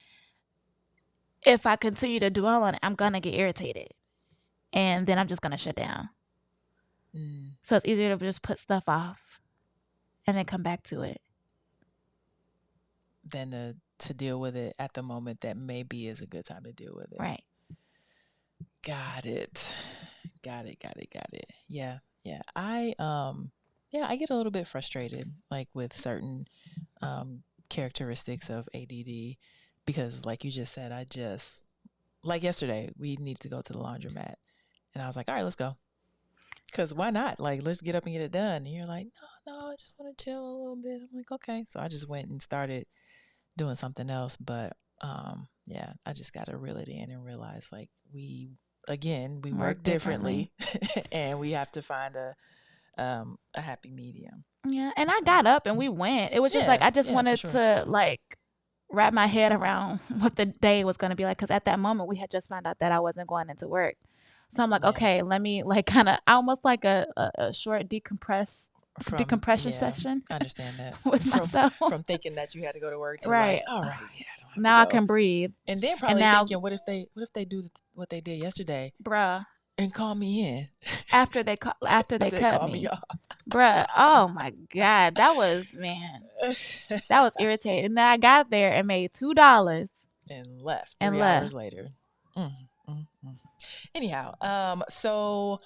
if I continue to dwell on it, I'm gonna get irritated. And then I'm just gonna shut down. So it's easier to just put stuff off and then come back to it than to to deal with it at the moment that maybe is a good time to deal with it. Right. Got it. Got it. Yeah. I get a little bit frustrated like with certain characteristics of ADD because like you just said, like yesterday, we needed to go to the laundromat and I was like, all right, let's go. Because why not? Like, let's get up and get it done. And you're like, no, I just want to chill a little bit. I'm like, okay. So I just went and started doing something else. But yeah, I just got to reel it in and realize like we work differently and we have to find a happy medium. Yeah. And I got up and we went. It was just like, I just wanted to like wrap my head around what the day was going to be like. Because at that moment, we had just found out that I wasn't going into work. So I'm like, okay, let me like kind of almost like a short decompression section. I understand that. With myself. From thinking that you had to go to work to right. like, all right, yeah, I don't have now to go. I can breathe. And then probably thinking, what if they do what they did yesterday? Bruh. And call me in. After they cut me off. Bruh. Oh my God. That was irritating. And then I got there and made $2. And left 3 hours later. Anyhow, so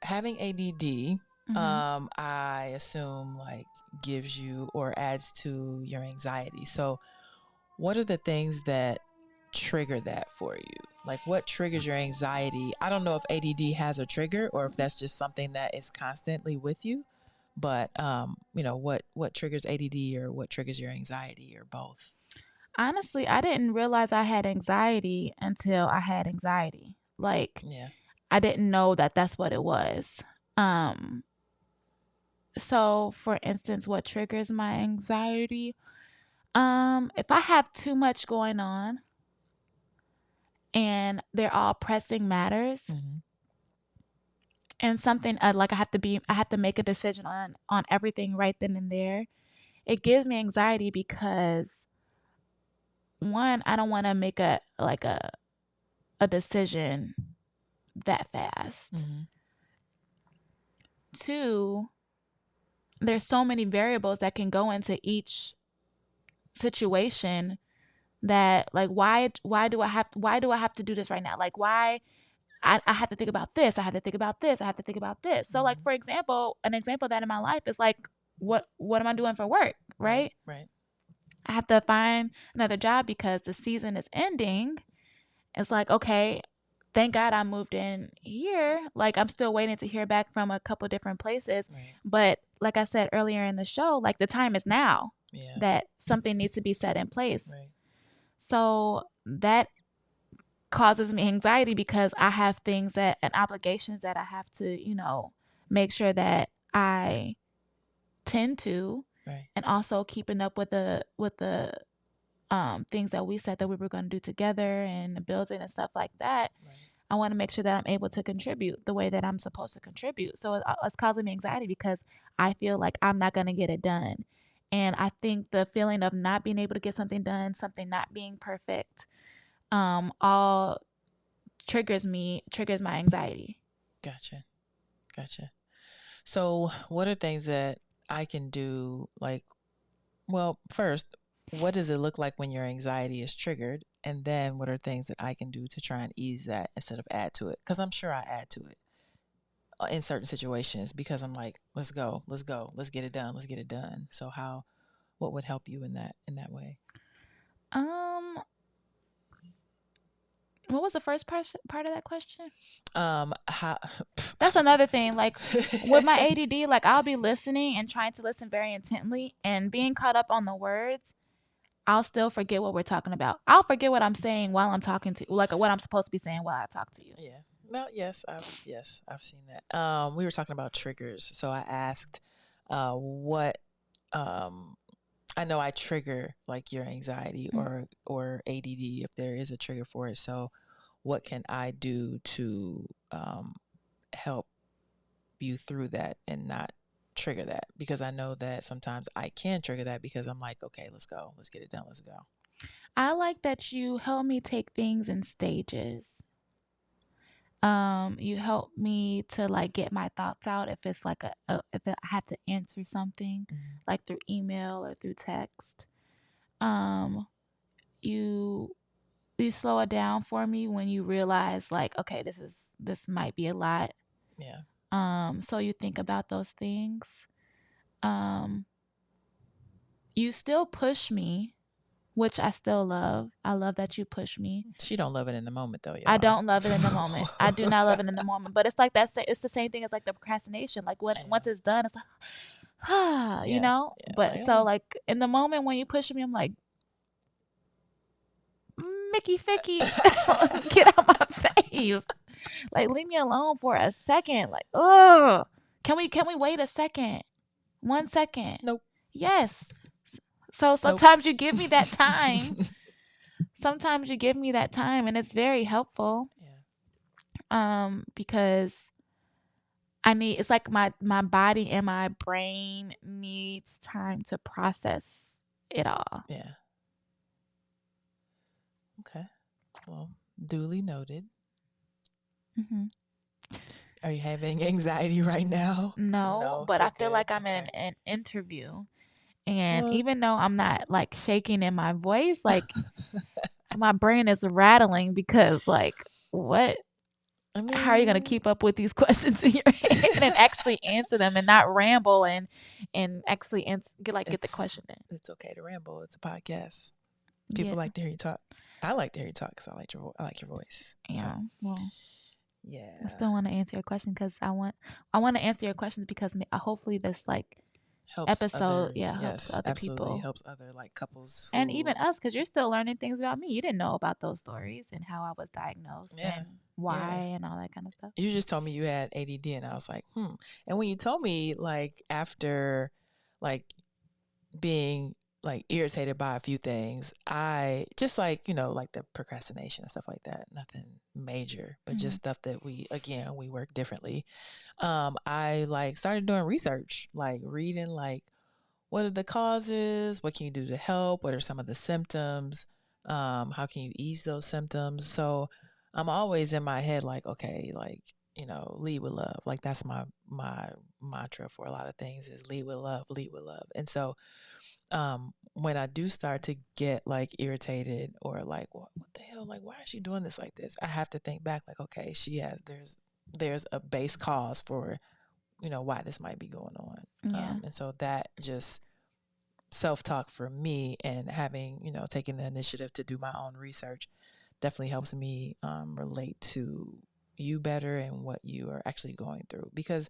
having ADD, I assume like gives you or adds to your anxiety. So what are the things that trigger that for you? Like what triggers your anxiety? I don't know if ADD has a trigger or if that's just something that is constantly with you, but what triggers ADD or what triggers your anxiety or both? Honestly, I didn't realize I had anxiety until I had anxiety. Like, I didn't know that that's what it was. So for instance, what triggers my anxiety? If I have too much going on and they're all pressing matters and something like I have to make a decision on everything right then and there, it gives me anxiety because one, I don't want to make a decision that fast. Two, there's so many variables that can go into each situation that like why do I have to do this right now? Like why I have to think about this, I have to think about this, I have to think about this. So like for example, an example of that in my life is like what am I doing for work, right? Right. I have to find another job because the season is ending. It's like, okay, thank God I moved in here. Like I'm still waiting to hear back from a couple different places. Right. But like I said earlier in the show, like the time is now that something needs to be set in place. Right. So that causes me anxiety because I have things and obligations that I have to, make sure that I tend to, and also keeping up with the things that we said that we were going to do together and the building and stuff like that. I want to make sure that I'm able to contribute the way that I'm supposed to contribute. So it's causing me anxiety because I feel like I'm not going to get it done. And I think the feeling of not being able to get something done, something not being perfect, all triggers my anxiety. Gotcha. So what are things that I can do? Like, well, first, what does it look like when your anxiety is triggered? And then what are things that I can do to try and ease that instead of add to it? Because I'm sure I add to it in certain situations because I'm like, let's go, let's get it done. So what would help you in that way? What was the first part of that question? How That's another thing. Like with my ADD, like I'll be listening and trying to listen very intently and being caught up on the words. I'll still forget what we're talking about. I'll forget what I'm saying while I'm talking to, like what I'm supposed to be saying while I talk to you. Yeah. No, yes, I've seen that. We were talking about triggers. So I asked what I know I trigger like your anxiety or ADD if there is a trigger for it. So what can I do to help you through that and not trigger that? Because I know that sometimes I can trigger that because I'm like, okay, let's go. Let's get it done. Let's go. I like that you help me take things in stages. You help me to like get my thoughts out if it's like if I have to answer something like through email or through text. you slow it down for me when you realize like, okay, this might be a lot. Yeah. So you think about those things. You still push me, which I still love. I love that you push me. She don't love it in the moment though, y'all. I don't love it in the moment. I do not love it in the moment. But it's like that. It's the same thing as like the procrastination. Like once it's done, it's like, you know. Yeah, But like, so like in the moment when you push me, I'm like, Mickey Ficky, get out my face. Like leave me alone for a second. Like, oh, can we wait a second? 1 second. Nope. Yes. So sometimes you give me that time. Sometimes you give me that time, and it's very helpful. Yeah. Because it's like my body and my brain needs time to process it all. Yeah. Okay. Well, duly noted. Mm-hmm. Are you having anxiety right now? No, but I feel good. like I'm in an interview. And even though I'm not like shaking in my voice, like my brain is rattling because like, what? I mean, how are you going to keep up with these questions in your head and actually answer them and not ramble and actually get the question in? It's okay to ramble. It's a podcast. People like to hear you talk. I like to hear you talk because I like your voice. Yeah. So. Well. Yeah. I still want to answer your question because I want to answer your questions because hopefully this like helps episode helps other people, helps other like couples and even us, because you're still learning things about me. You didn't know about those stories and how I was diagnosed and why and all that kind of stuff. You just told me you had ADD and I was like, and when you told me like after like being like irritated by a few things, I just like, like the procrastination and stuff like that, nothing major, but just stuff that we work differently. I like started doing research, like reading like what are the causes, what can you do to help, what are some of the symptoms, how can you ease those symptoms. So I'm always in my head like, okay, like, lead with love. Like that's my mantra for a lot of things is lead with love, lead with love. And so when I do start to get like irritated or like what the hell, like why is she doing this like this, I have to think back like, okay, there's a base cause for why this might be going on. And so that just self-talk for me and having taking the initiative to do my own research definitely helps me relate to you better and what you are actually going through, because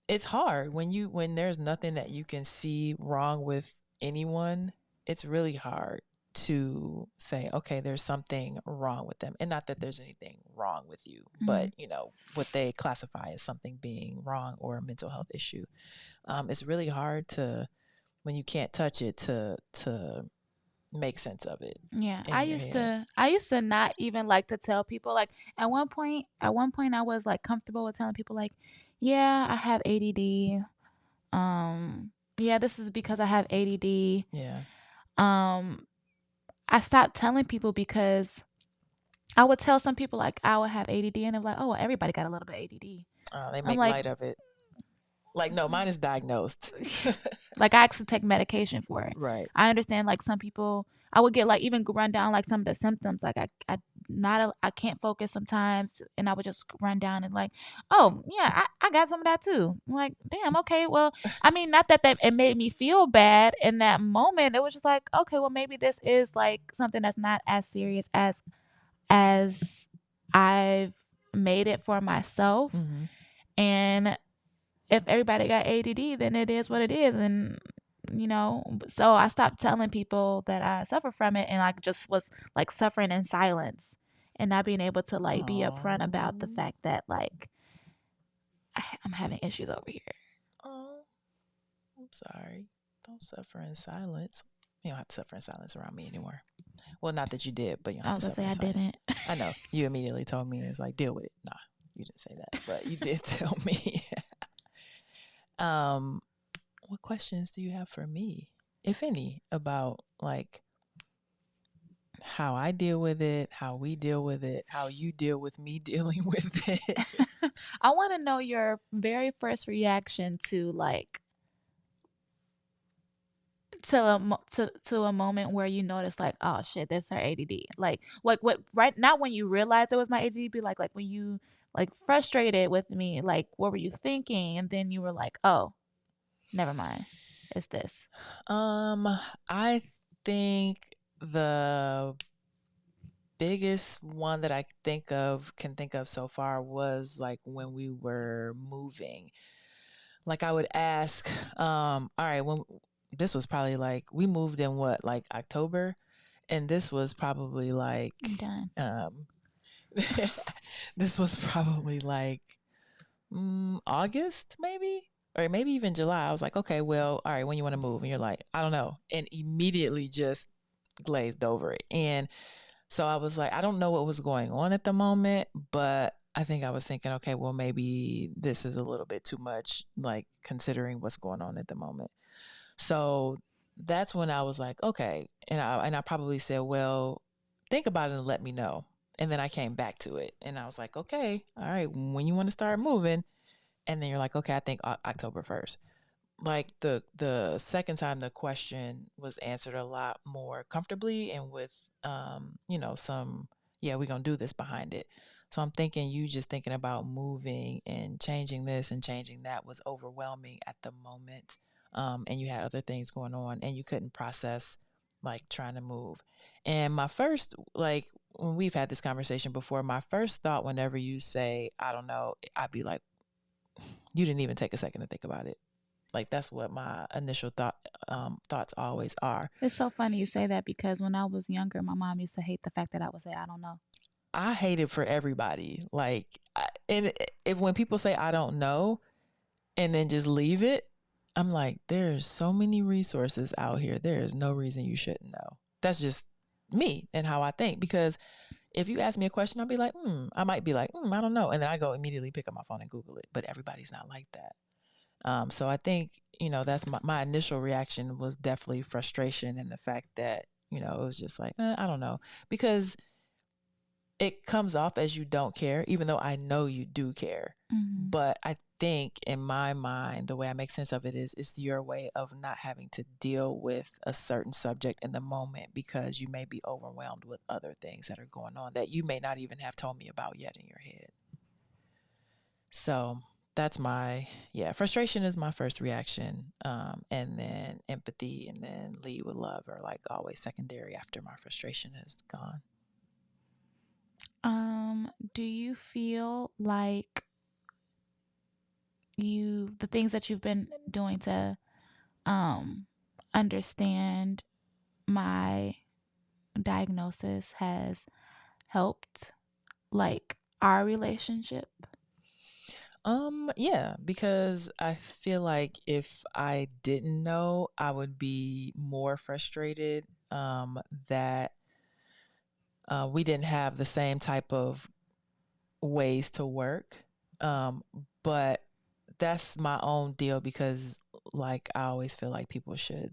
it's hard when there's nothing that you can see wrong with anyone. It's really hard to say, okay, there's something wrong with them, and not that there's anything wrong with you, but what they classify as something being wrong or a mental health issue. It's really hard to, when you can't touch it, to make sense of it. Yeah, I used to not even like to tell people. Like at one point I was like comfortable with telling people like, yeah, I have ADD. Yeah, this is because I have ADD. Yeah. I stopped telling people because I would tell some people like I would have ADD and they're like, oh, well, everybody got a little bit of ADD. They make light of it. Like, no, mine is diagnosed. Like I actually take medication for it. Right. I understand like some people, I would get like even run down like some of the symptoms. Like I can't focus sometimes, and I would just run down and like, oh yeah, I got some of that too. I'm like, damn, okay, well, I mean, not that it made me feel bad in that moment. It was just like, okay, well maybe this is like something that's not as serious as I've made it for myself. And if everybody got ADD, then it is what it is. And, so I stopped telling people that I suffer from it, and I just was like suffering in silence and not being able to like be upfront about the fact that like I'm having issues over here. Oh, I'm sorry. Don't suffer in silence. You don't have to suffer in silence around me anymore. Well, not that you did, but you don't have to suffer in silence. I didn't. I know. You immediately told me. It was like, deal with it. Nah, you didn't say that, but you did tell me. What questions do you have for me, if any, about like how I deal with it, how we deal with it, how you deal with me dealing with it? I want to know your very first reaction to to a moment where you notice like, oh shit, that's her ADD. Like what right, not when you realized it was my ADD, but like when you like frustrated with me, like what were you thinking? And then you were like, oh, never mind, it's this. I think the biggest one that I can think of so far was like when we were moving. Like I would ask, all right, when this was probably like we moved in what, like October, and this was probably like I'm done. this was probably like August maybe, or maybe even July. I was like, okay, well, all right, when you want to move, and you're like, I don't know, and immediately just glazed over it. And so I was like, I don't know what was going on at the moment, but I think I was thinking, okay, well, maybe this is a little bit too much, like considering what's going on at the moment. So that's when I was like, okay, and I probably said, well, think about it and let me know. And then I came back to it, and I was like, okay, all right, when you want to start moving, and then you're like, okay, I think October 1st. Like the second time the question was answered a lot more comfortably and with some, yeah, we're gonna do this behind it. So I'm thinking you just thinking about moving and changing this and changing that was overwhelming at the moment. And you had other things going on and you couldn't process like trying to move. And my first, like, when we've had this conversation before, my first thought whenever you say I don't know, I'd be like, you didn't even take a second to think about it. Like that's what my initial thoughts always are. It's so funny you say that because when I was younger, my mom used to hate the fact that I would say I don't know. I hate it for everybody. Like, and if when people say I don't know, and then just leave it, I'm like, there's so many resources out here. There is no reason you shouldn't know. That's just me and how I think. Because if you ask me a question, I'll be like, I might be like, I don't know, and then I go immediately pick up my phone and Google it. But everybody's not like that. So I think, that's my initial reaction was definitely frustration and the fact that, it was just like, I don't know, because it comes off as you don't care, even though I know you do care. Mm-hmm. But I think in my mind, the way I make sense of it is it's your way of not having to deal with a certain subject in the moment because you may be overwhelmed with other things that are going on that you may not even have told me about yet in your head. So that's frustration is my first reaction. And then empathy and then lead with love are like always secondary after my frustration is gone. Do you feel like the things that you've been doing to understand my diagnosis has helped like our relationship? Yeah, because I feel like if I didn't know, I would be more frustrated that we didn't have the same type of ways to work. But that's my own deal because like I always feel like people should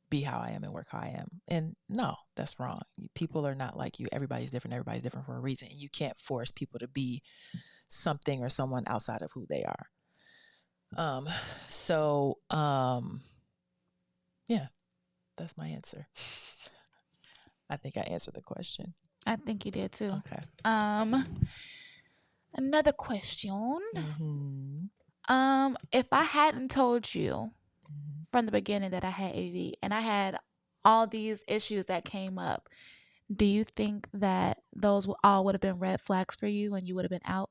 be how I am and work how I am. And no, that's wrong. People are not like you. Everybody's different. Everybody's different for a reason. And you can't force people to be something or someone outside of who they are. So yeah, that's my answer. I think I answered the question. I think you did too. Okay. Another question. Mm-hmm. If I hadn't told you from the beginning that I had A.D.D and I had all these issues that came up, do you think that those all would have been red flags for you and you would have been out?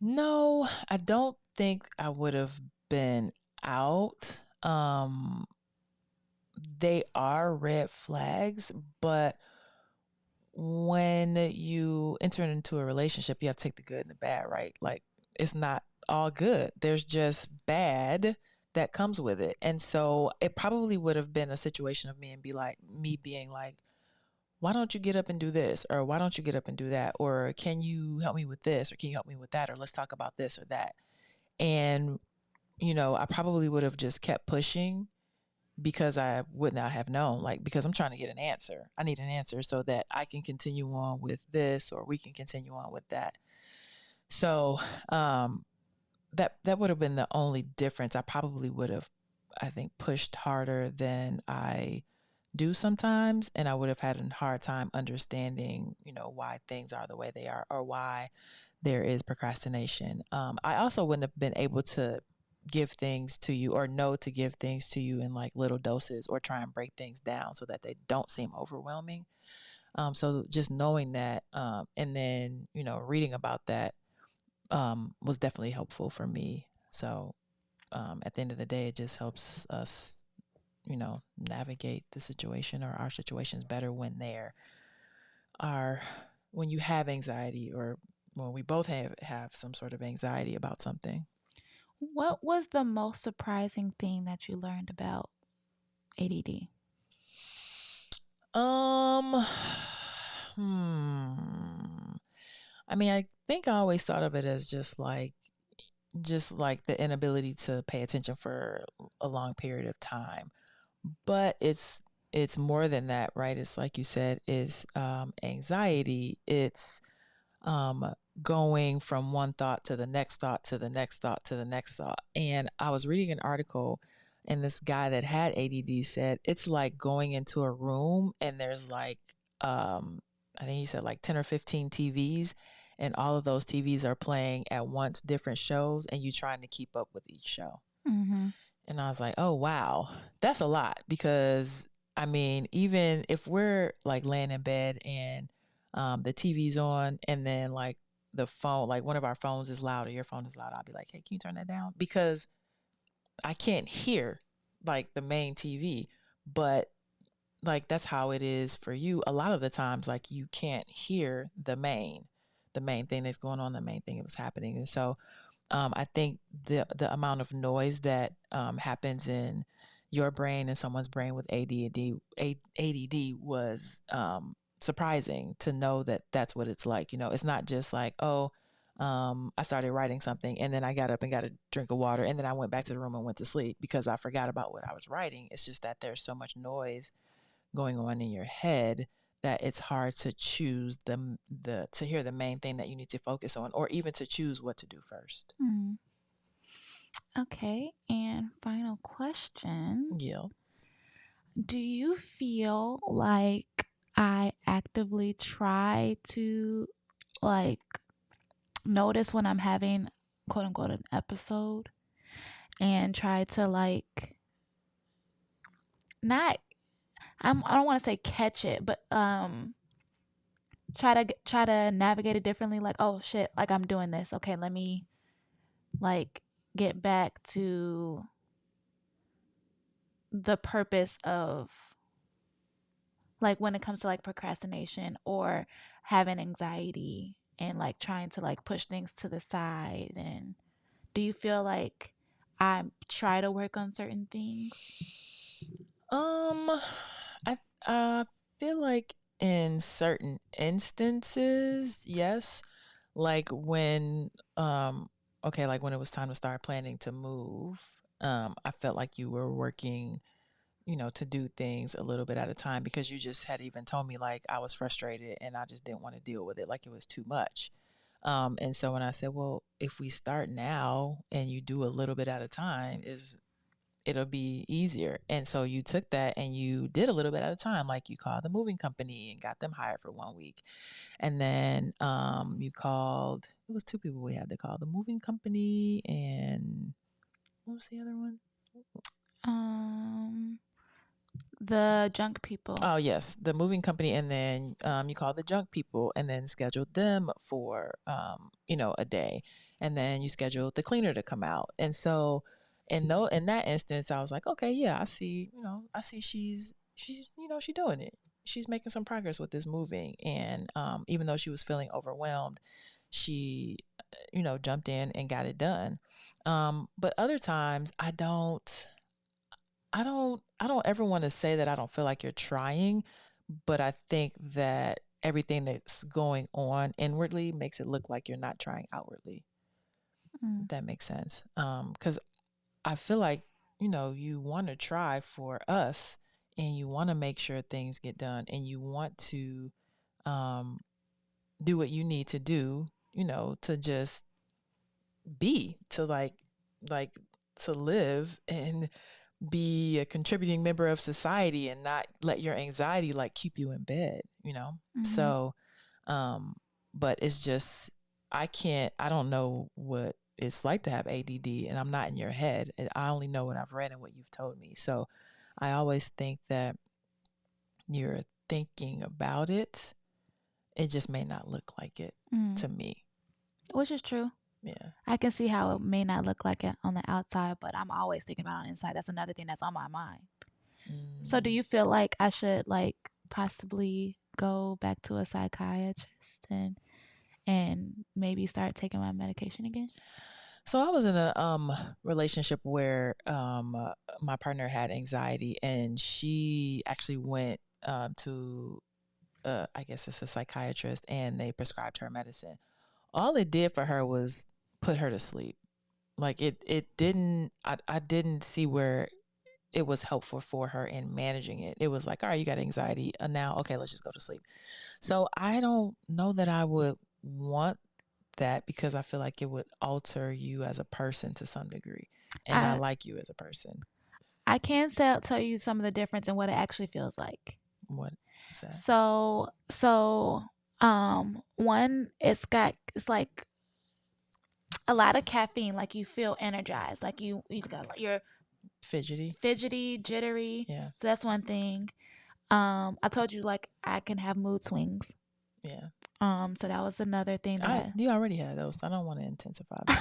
No, I don't think I would have been out. They are red flags, but when you enter into a relationship, you have to take the good and the bad, right? Like it's not all good. There's just bad that comes with it. And so it probably would have been a situation of me being like, why don't you get up and do this? Or why don't you get up and do that? Or can you help me with this? Or can you help me with that? Or let's talk about this or that. And, I probably would have just kept pushing because I would not have known, like, because I'm trying to get an answer. I need an answer so that I can continue on with this or we can continue on with that. So that would have been the only difference. I probably would have I think, pushed harder than I do sometimes, and I would have had a hard time understanding, why things are the way they are or why there is procrastination. I also wouldn't have been able to give things to you or know to give things to you in like little doses or try and break things down so that they don't seem overwhelming. So just knowing that, and then, reading about that, was definitely helpful for me. So at the end of the day, it just helps us, navigate the situation or our situations better when when you have anxiety or when we both have some sort of anxiety about something. What was the most surprising thing that you learned about ADD? Um, hmm. I mean, I think I always thought of it as just like the inability to pay attention for a long period of time. But it's more than that, right? It's like you said, is anxiety. It's um, going from one thought to the next thought to the next thought to the next thought. And I was reading an article, and this guy that had ADD said it's like going into a room and there's like, I think he said like 10 or 15 TVs, and all of those TVs are playing at once different shows, and you trying to keep up with each show. Mm-hmm. And I was like, oh, wow, that's a lot. Because I mean, even if we're like laying in bed and the TV's on, and then like the phone, like one of our phones is loud or your phone is loud, I'll be like, hey, can you turn that down? Because I can't hear like the main TV. But like that's how it is for you. A lot of the times, like you can't hear the main thing that's going on, the main thing that was happening. And so I think the amount of noise that happens in your brain and someone's brain with ADD was surprising to know that that's what it's like. It's not just like, oh, I started writing something and then I got up and got a drink of water and then I went back to the room and went to sleep because I forgot about what I was writing. It's just that there's so much noise going on in your head that it's hard to choose the to hear the main thing that you need to focus on or even to choose what to do first. Mm. Okay, and final question. Yeah. Do you feel like I actively try to like notice when I'm having quote unquote an episode and try to like not I don't want to say catch it, but try to navigate it differently, like, oh shit, like I'm doing this. Okay, let me like get back to the purpose of like when it comes to like procrastination or having anxiety and like trying to like push things to the side. And do you feel like I try to work on certain things? Um, I feel like in certain instances, yes. Like when okay, like when it was time to start planning to move, I felt like you were working, to do things a little bit at a time because you just had even told me like I was frustrated and I just didn't want to deal with it, like it was too much. And so when I said, well, if we start now and you do a little bit at a time, it'll be easier. And so you took that and you did a little bit at a time. Like you called the moving company and got them hired for 1 week. And then you called, it was two people we had to call, the moving company and what was the other one? Um, the junk people. Oh, yes, the moving company. And then you called the junk people and then scheduled them for, a day. And then you scheduled the cleaner to come out. And so in that instance, I was like, okay, yeah, I see she's she's doing it. She's making some progress with this moving. And even though she was feeling overwhelmed, she, jumped in and got it done. But other times I don't ever want to say that I don't feel like you're trying, but I think that everything that's going on inwardly makes it look like you're not trying outwardly. Mm. If that makes sense. Cuz I feel like, you want to try for us and you want to make sure things get done and you want to um do what you need to do, to just be, to like to live and be a contributing member of society and not let your anxiety like keep you in bed, So, but it's just, I don't know what it's like to have ADD, and I'm not in your head. I only know what I've read and what you've told me. So I always think that you're thinking about it. It just may not look like it to me. Which is true. Yeah. I can see how it may not look like it on the outside, but I'm always thinking about it on the inside. That's another thing that's on my mind. So do you feel like I should like possibly go back to a psychiatrist and maybe start taking my medication again? So I was in a relationship where my partner had anxiety, and she actually went to I guess it's a psychiatrist, and they prescribed her medicine. All it did for her was put her to sleep. Like it didn't. I didn't see where it was helpful for her in managing it. It was like, all right, you got anxiety, and now okay, let's just go to sleep. So I don't know that I would want that, because I feel like it would alter you as a person to some degree, and I like you as a person. I can tell you some of the difference in what it actually feels like. What is that? So one, it's like a lot of caffeine, like you feel energized, like you got like you're fidgety, jittery. Yeah. So that's one thing. I told you like I can have mood swings. Yeah. So that was another thing you already had those. I don't want to intensify those.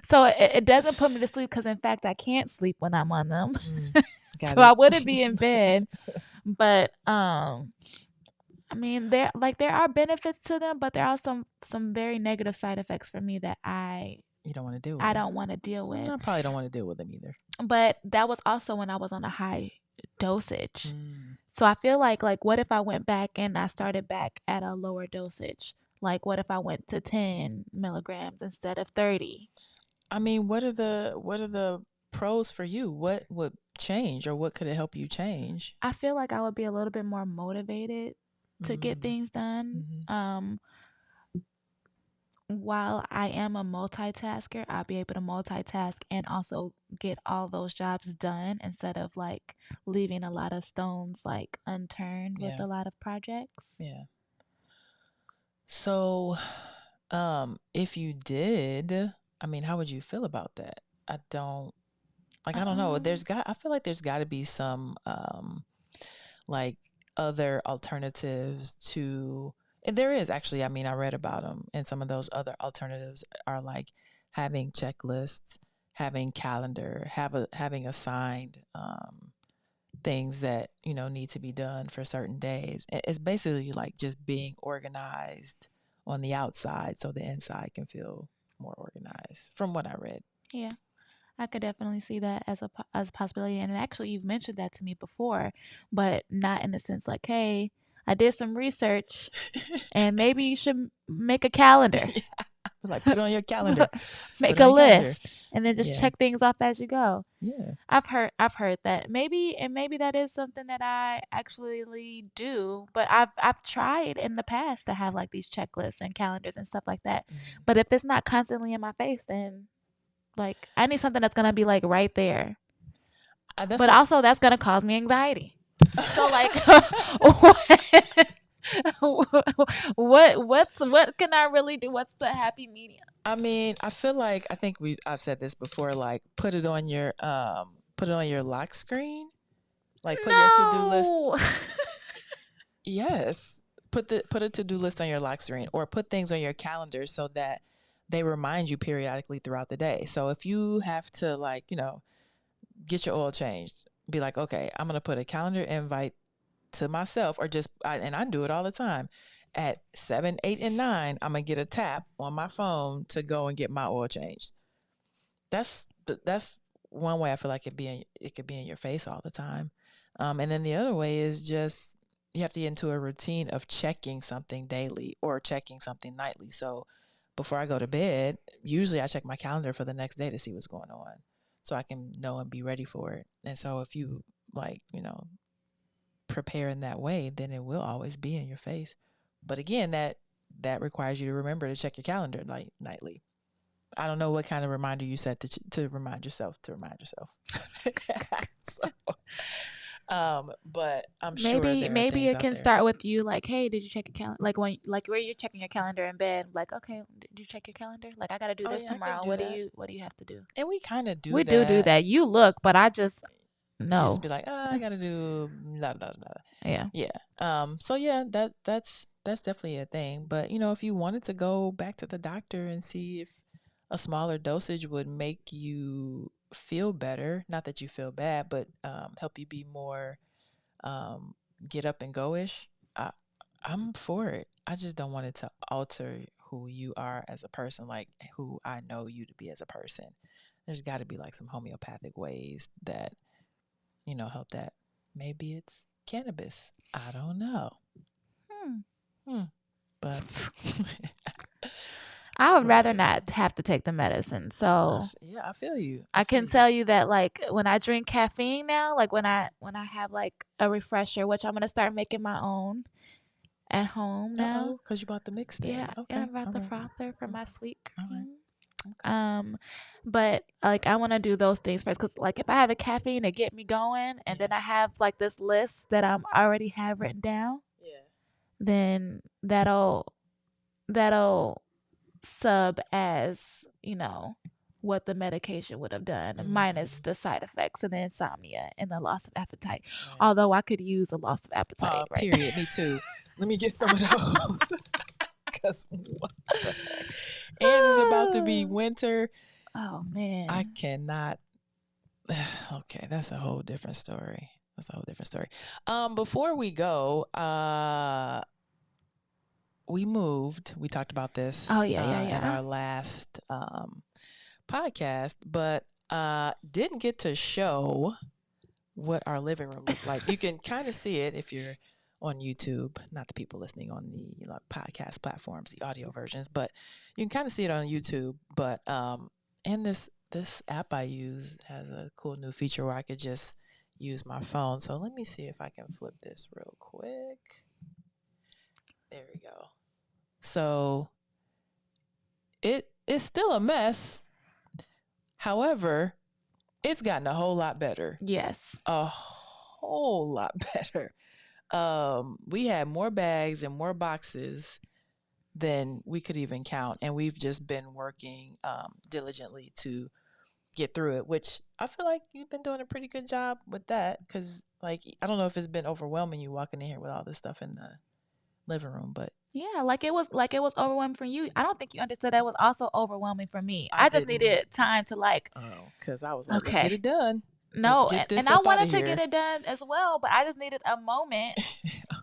So it doesn't put me to sleep, because in fact I can't sleep when I'm on them. So I wouldn't be in bed. But I mean, there are benefits to them, but there are some very negative side effects for me that you don't want to deal with. I don't want to deal with. I probably don't want to deal with them either. But that was also when I was on a high dosage. So I feel like what if I went back and I started back at a lower dosage? Like what if I went to 10 milligrams instead of 30? I mean, what are the pros for you? What would change, or what could it help you change? I feel like I would be a little bit more motivated to get things done. While I am a multitasker, I'll be able to multitask and also get all those jobs done, instead of like leaving a lot of stones like unturned with a lot of projects. Yeah. So, if you did, I mean, how would you feel about that? I don't know. I feel like there's got to be some like other alternatives to. And there is actually. I mean, I read about them, and some of those other alternatives are like having checklists, having calendar, having assigned things that need to be done for certain days. It's basically like just being organized on the outside, so the inside can feel more organized. From what I read. Yeah. I could definitely see that as a possibility. And actually, you've mentioned that to me before, but not in the sense like, hey, I did some research and maybe you should make a calendar. Like, put it on your calendar. Make a list and then just check things off as you go. Yeah. I've heard that. Maybe that is something that I actually do, but I've tried in the past to have like these checklists and calendars and stuff like that. But if it's not constantly in my face, then like I need something that's gonna be like right there. But also that's gonna cause me anxiety. So like, what can I really do? What's the happy medium? I mean, I feel like I've said this before. Like, put it on your lock screen. Like, put your to-do list. Yes, put a to-do list on your lock screen, or put things on your calendar so that they remind you periodically throughout the day. So if you have to get your oil changed, be like, okay, I'm going to put a calendar invite to myself, or and I do it all the time. At 7, 8, and 9, I'm going to get a tap on my phone to go and get my oil changed. That's one way I feel like it could be in your face all the time. And then the other way is just, you have to get into a routine of checking something daily or checking something nightly. So before I go to bed, usually I check my calendar for the next day to see what's going on, so I can know and be ready for it. And so if you prepare in that way, then it will always be in your face. But again, that requires you to remember to check your calendar nightly. I don't know what kind of reminder you set to remind yourself. So, but I'm sure there are maybe things it out can there. start with you like, hey, did you check your calendar? Like when where you're checking your calendar in bed, like, okay, did you check your calendar? Like I gotta do this Yeah, I can tomorrow. do that. What do you have to do? And we kind of do We that. do that. You look, but I just You no. just be like, I gotta do blah blah blah. Yeah. Yeah. So yeah, that's definitely a thing. But if you wanted to go back to the doctor and see if a smaller dosage would make you feel better, not that you feel bad, but help you be more get up and go-ish, I'm for it. I just don't want it to alter who you are as a person, like who I know you to be as a person. There's got to be like some homeopathic ways that help that. Maybe it's cannabis. I don't know. But I would rather whatever. not have to take the medicine. So yeah, I feel you. I feel can you. tell you that like when I drink caffeine now, like when I have like a refresher, which I'm gonna start making my own at home now. Because you bought the mix thing. Yeah, Okay. yeah, I bought the All right. frother for my sweet All cream. right. Okay. But like I want to do those things first, because like if I have the caffeine to get me going, and then I have like this list that I'm already have written down, then that'll sub as what the medication would have done, minus the side effects and the insomnia and the loss of appetite. Right. Although I could use a loss of appetite. Right? Period. Me too. Let me get some of those. Because what the heck? And it's about to be winter. Oh man, I cannot. Okay, that's a whole different story. Before we go, we moved. We talked about this. Oh yeah. In our last podcast, but didn't get to show what our living room looked like. You can kind of see it if you're on YouTube, not the people listening on the podcast platforms, the audio versions, but you can kind of see it on YouTube. But and this app I use has a cool new feature where I could just use my phone. So let me see if I can flip this real quick. There we go. So it is still a mess. However, it's gotten a whole lot better. Yes. A whole lot better. We had more bags and more boxes than we could even count. And we've just been working diligently to get through it, which I feel like you've been doing a pretty good job with that. Because, like, I don't know if it's been overwhelming you walking in here with all this stuff in the living room, but yeah, like it was overwhelming for you. I don't think you understood that it was also overwhelming for me. I just needed time to because I was like, let's get it done. No, Let's get this and I up wanted outta to here. get it done as well, but I just needed a moment.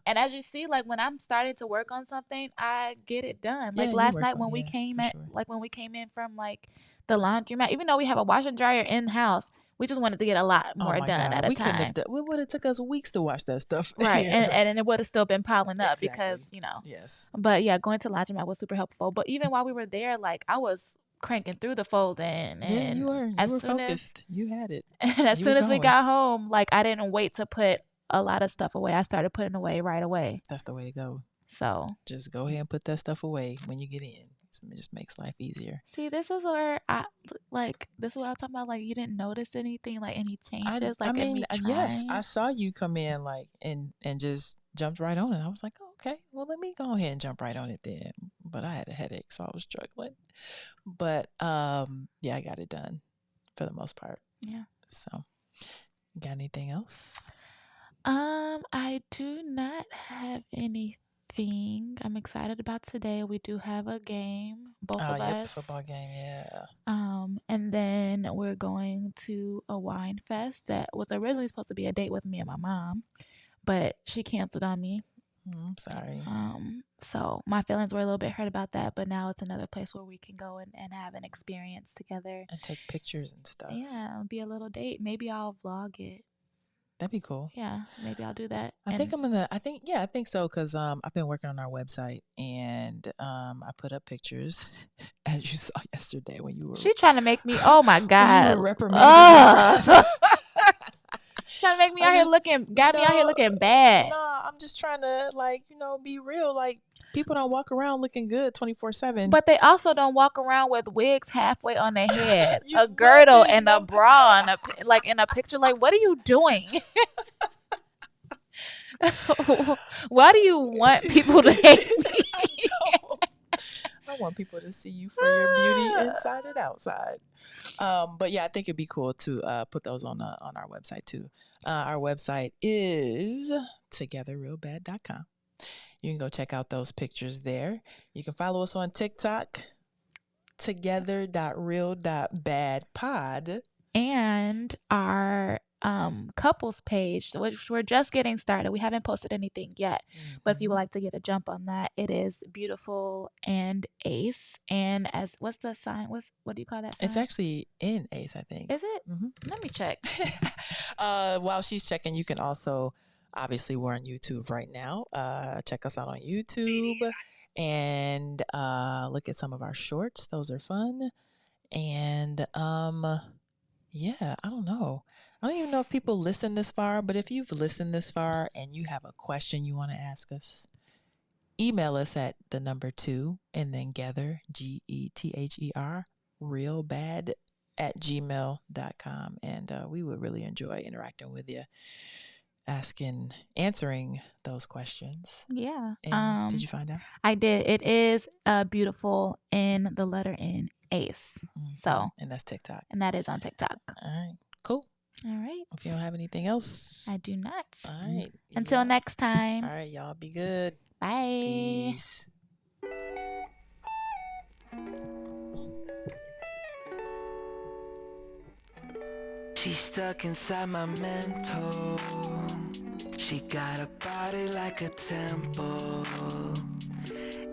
And as you see, like when I'm starting to work on something, I get it done. Yeah, Like you last work night on- when we yeah, came for at sure. like when we came in from like the laundromat, even though we have a washer and dryer in house, we just wanted to get a lot more done at a we time. We would have took us weeks to wash that stuff. Right. Yeah. And it would have still been piling up Exactly. because, Yes. But yeah, going to laundromat was super helpful. But even while we were there, like I was cranking through the folding, and Yeah, you were. You were soon focused. You had it. And as You soon were as we going. got home, like I didn't wait to put a lot of stuff away. I started putting away right away. That's the way to go. So just go ahead and put that stuff away when you get in. It just makes life easier. See, this is where this is what I'm talking about. Like you didn't notice anything, like any changes. I mean, yes, I saw you come in like and just jumped right on it. I was like, oh, okay, well, let me go ahead and jump right on it then. But I had a headache, so I was struggling. But yeah, I got it done for the most part. Yeah. So, got anything else? I do not have anything. I'm excited about today. We do have a game, both of us. Football game, yeah. And then we're going to a wine fest that was originally supposed to be a date with me and my mom, but she canceled on me. I'm sorry. So my feelings were a little bit hurt about that, but now it's another place where we can go and have an experience together and take pictures and stuff. Yeah, it'll be a little date. Maybe I'll vlog it. That'd be cool. Yeah, maybe I'll do that. I think so, because I've been working on our website, and I put up pictures as you saw yesterday when you were. She trying to make me. Oh my God! You were reprimanding. Trying to make me out here looking. Got me out here looking bad. No, I'm I'm just trying to be real. Like, people don't walk around looking good 24/7. But they also don't walk around with wigs halfway on their head, a girdle, and a bra, and in a picture. Like, what are you doing? Why do you want people to hate me? I want people to see you for your beauty inside and outside. But yeah, I think it'd be cool to put those on our website too. Our website is togetherrealbad.com. You can go check out those pictures there. You can follow us on TikTok, together.real.badpod. And our couples page, which we're just getting started. We haven't posted anything yet, but if you would like to get a jump on that, it is Beautifulll and Ace. And what's the sign? What do you call that sign? It's actually in Ace, I think. Is it? Let me check. While she's checking, you can also, obviously, we're on YouTube right now. Check us out on YouTube and look at some of our shorts. Those are fun. And yeah, I don't know. I don't even know if people listen this far, but if you've listened this far and you have a question you want to ask us, email us at the number 2 and then gether, GETHER, realbad@gmail.com. And we would really enjoy interacting with you, answering those questions. Yeah. And did you find out? I did. It is Beautifulll in the letter N, Ace. So, and that's TikTok. And that is on TikTok. All right. Cool. All right. If you don't have anything else. I do not. All right. Until next time. All right, y'all be good. Bye. Peace. She's stuck inside my mental. She got a body like a temple.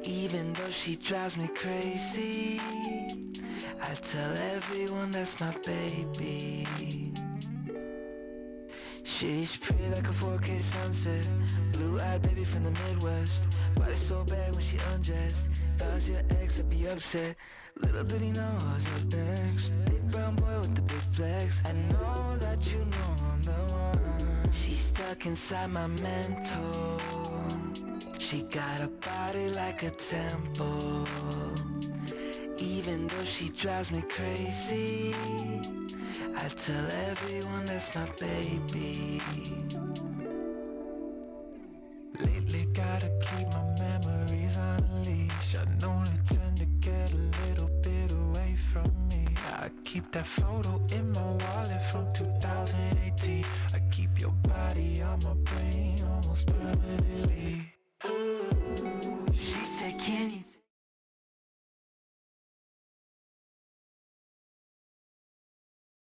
Even though she drives me crazy, I tell everyone that's my baby. She's pretty like a 4K sunset. Blue-eyed baby from the Midwest. Body so bad when she undressed. If I was your ex, I'd be upset. Little did he know I was up next. Big brown boy with the big flex. I know that you know I'm the one. She's stuck inside my mental. She got a body like a temple. Even though she drives me crazy, I tell everyone that's my baby. Lately gotta keep my memories on a leash. I know they tend to get a little bit away from me. I keep that photo in my wallet from 2000.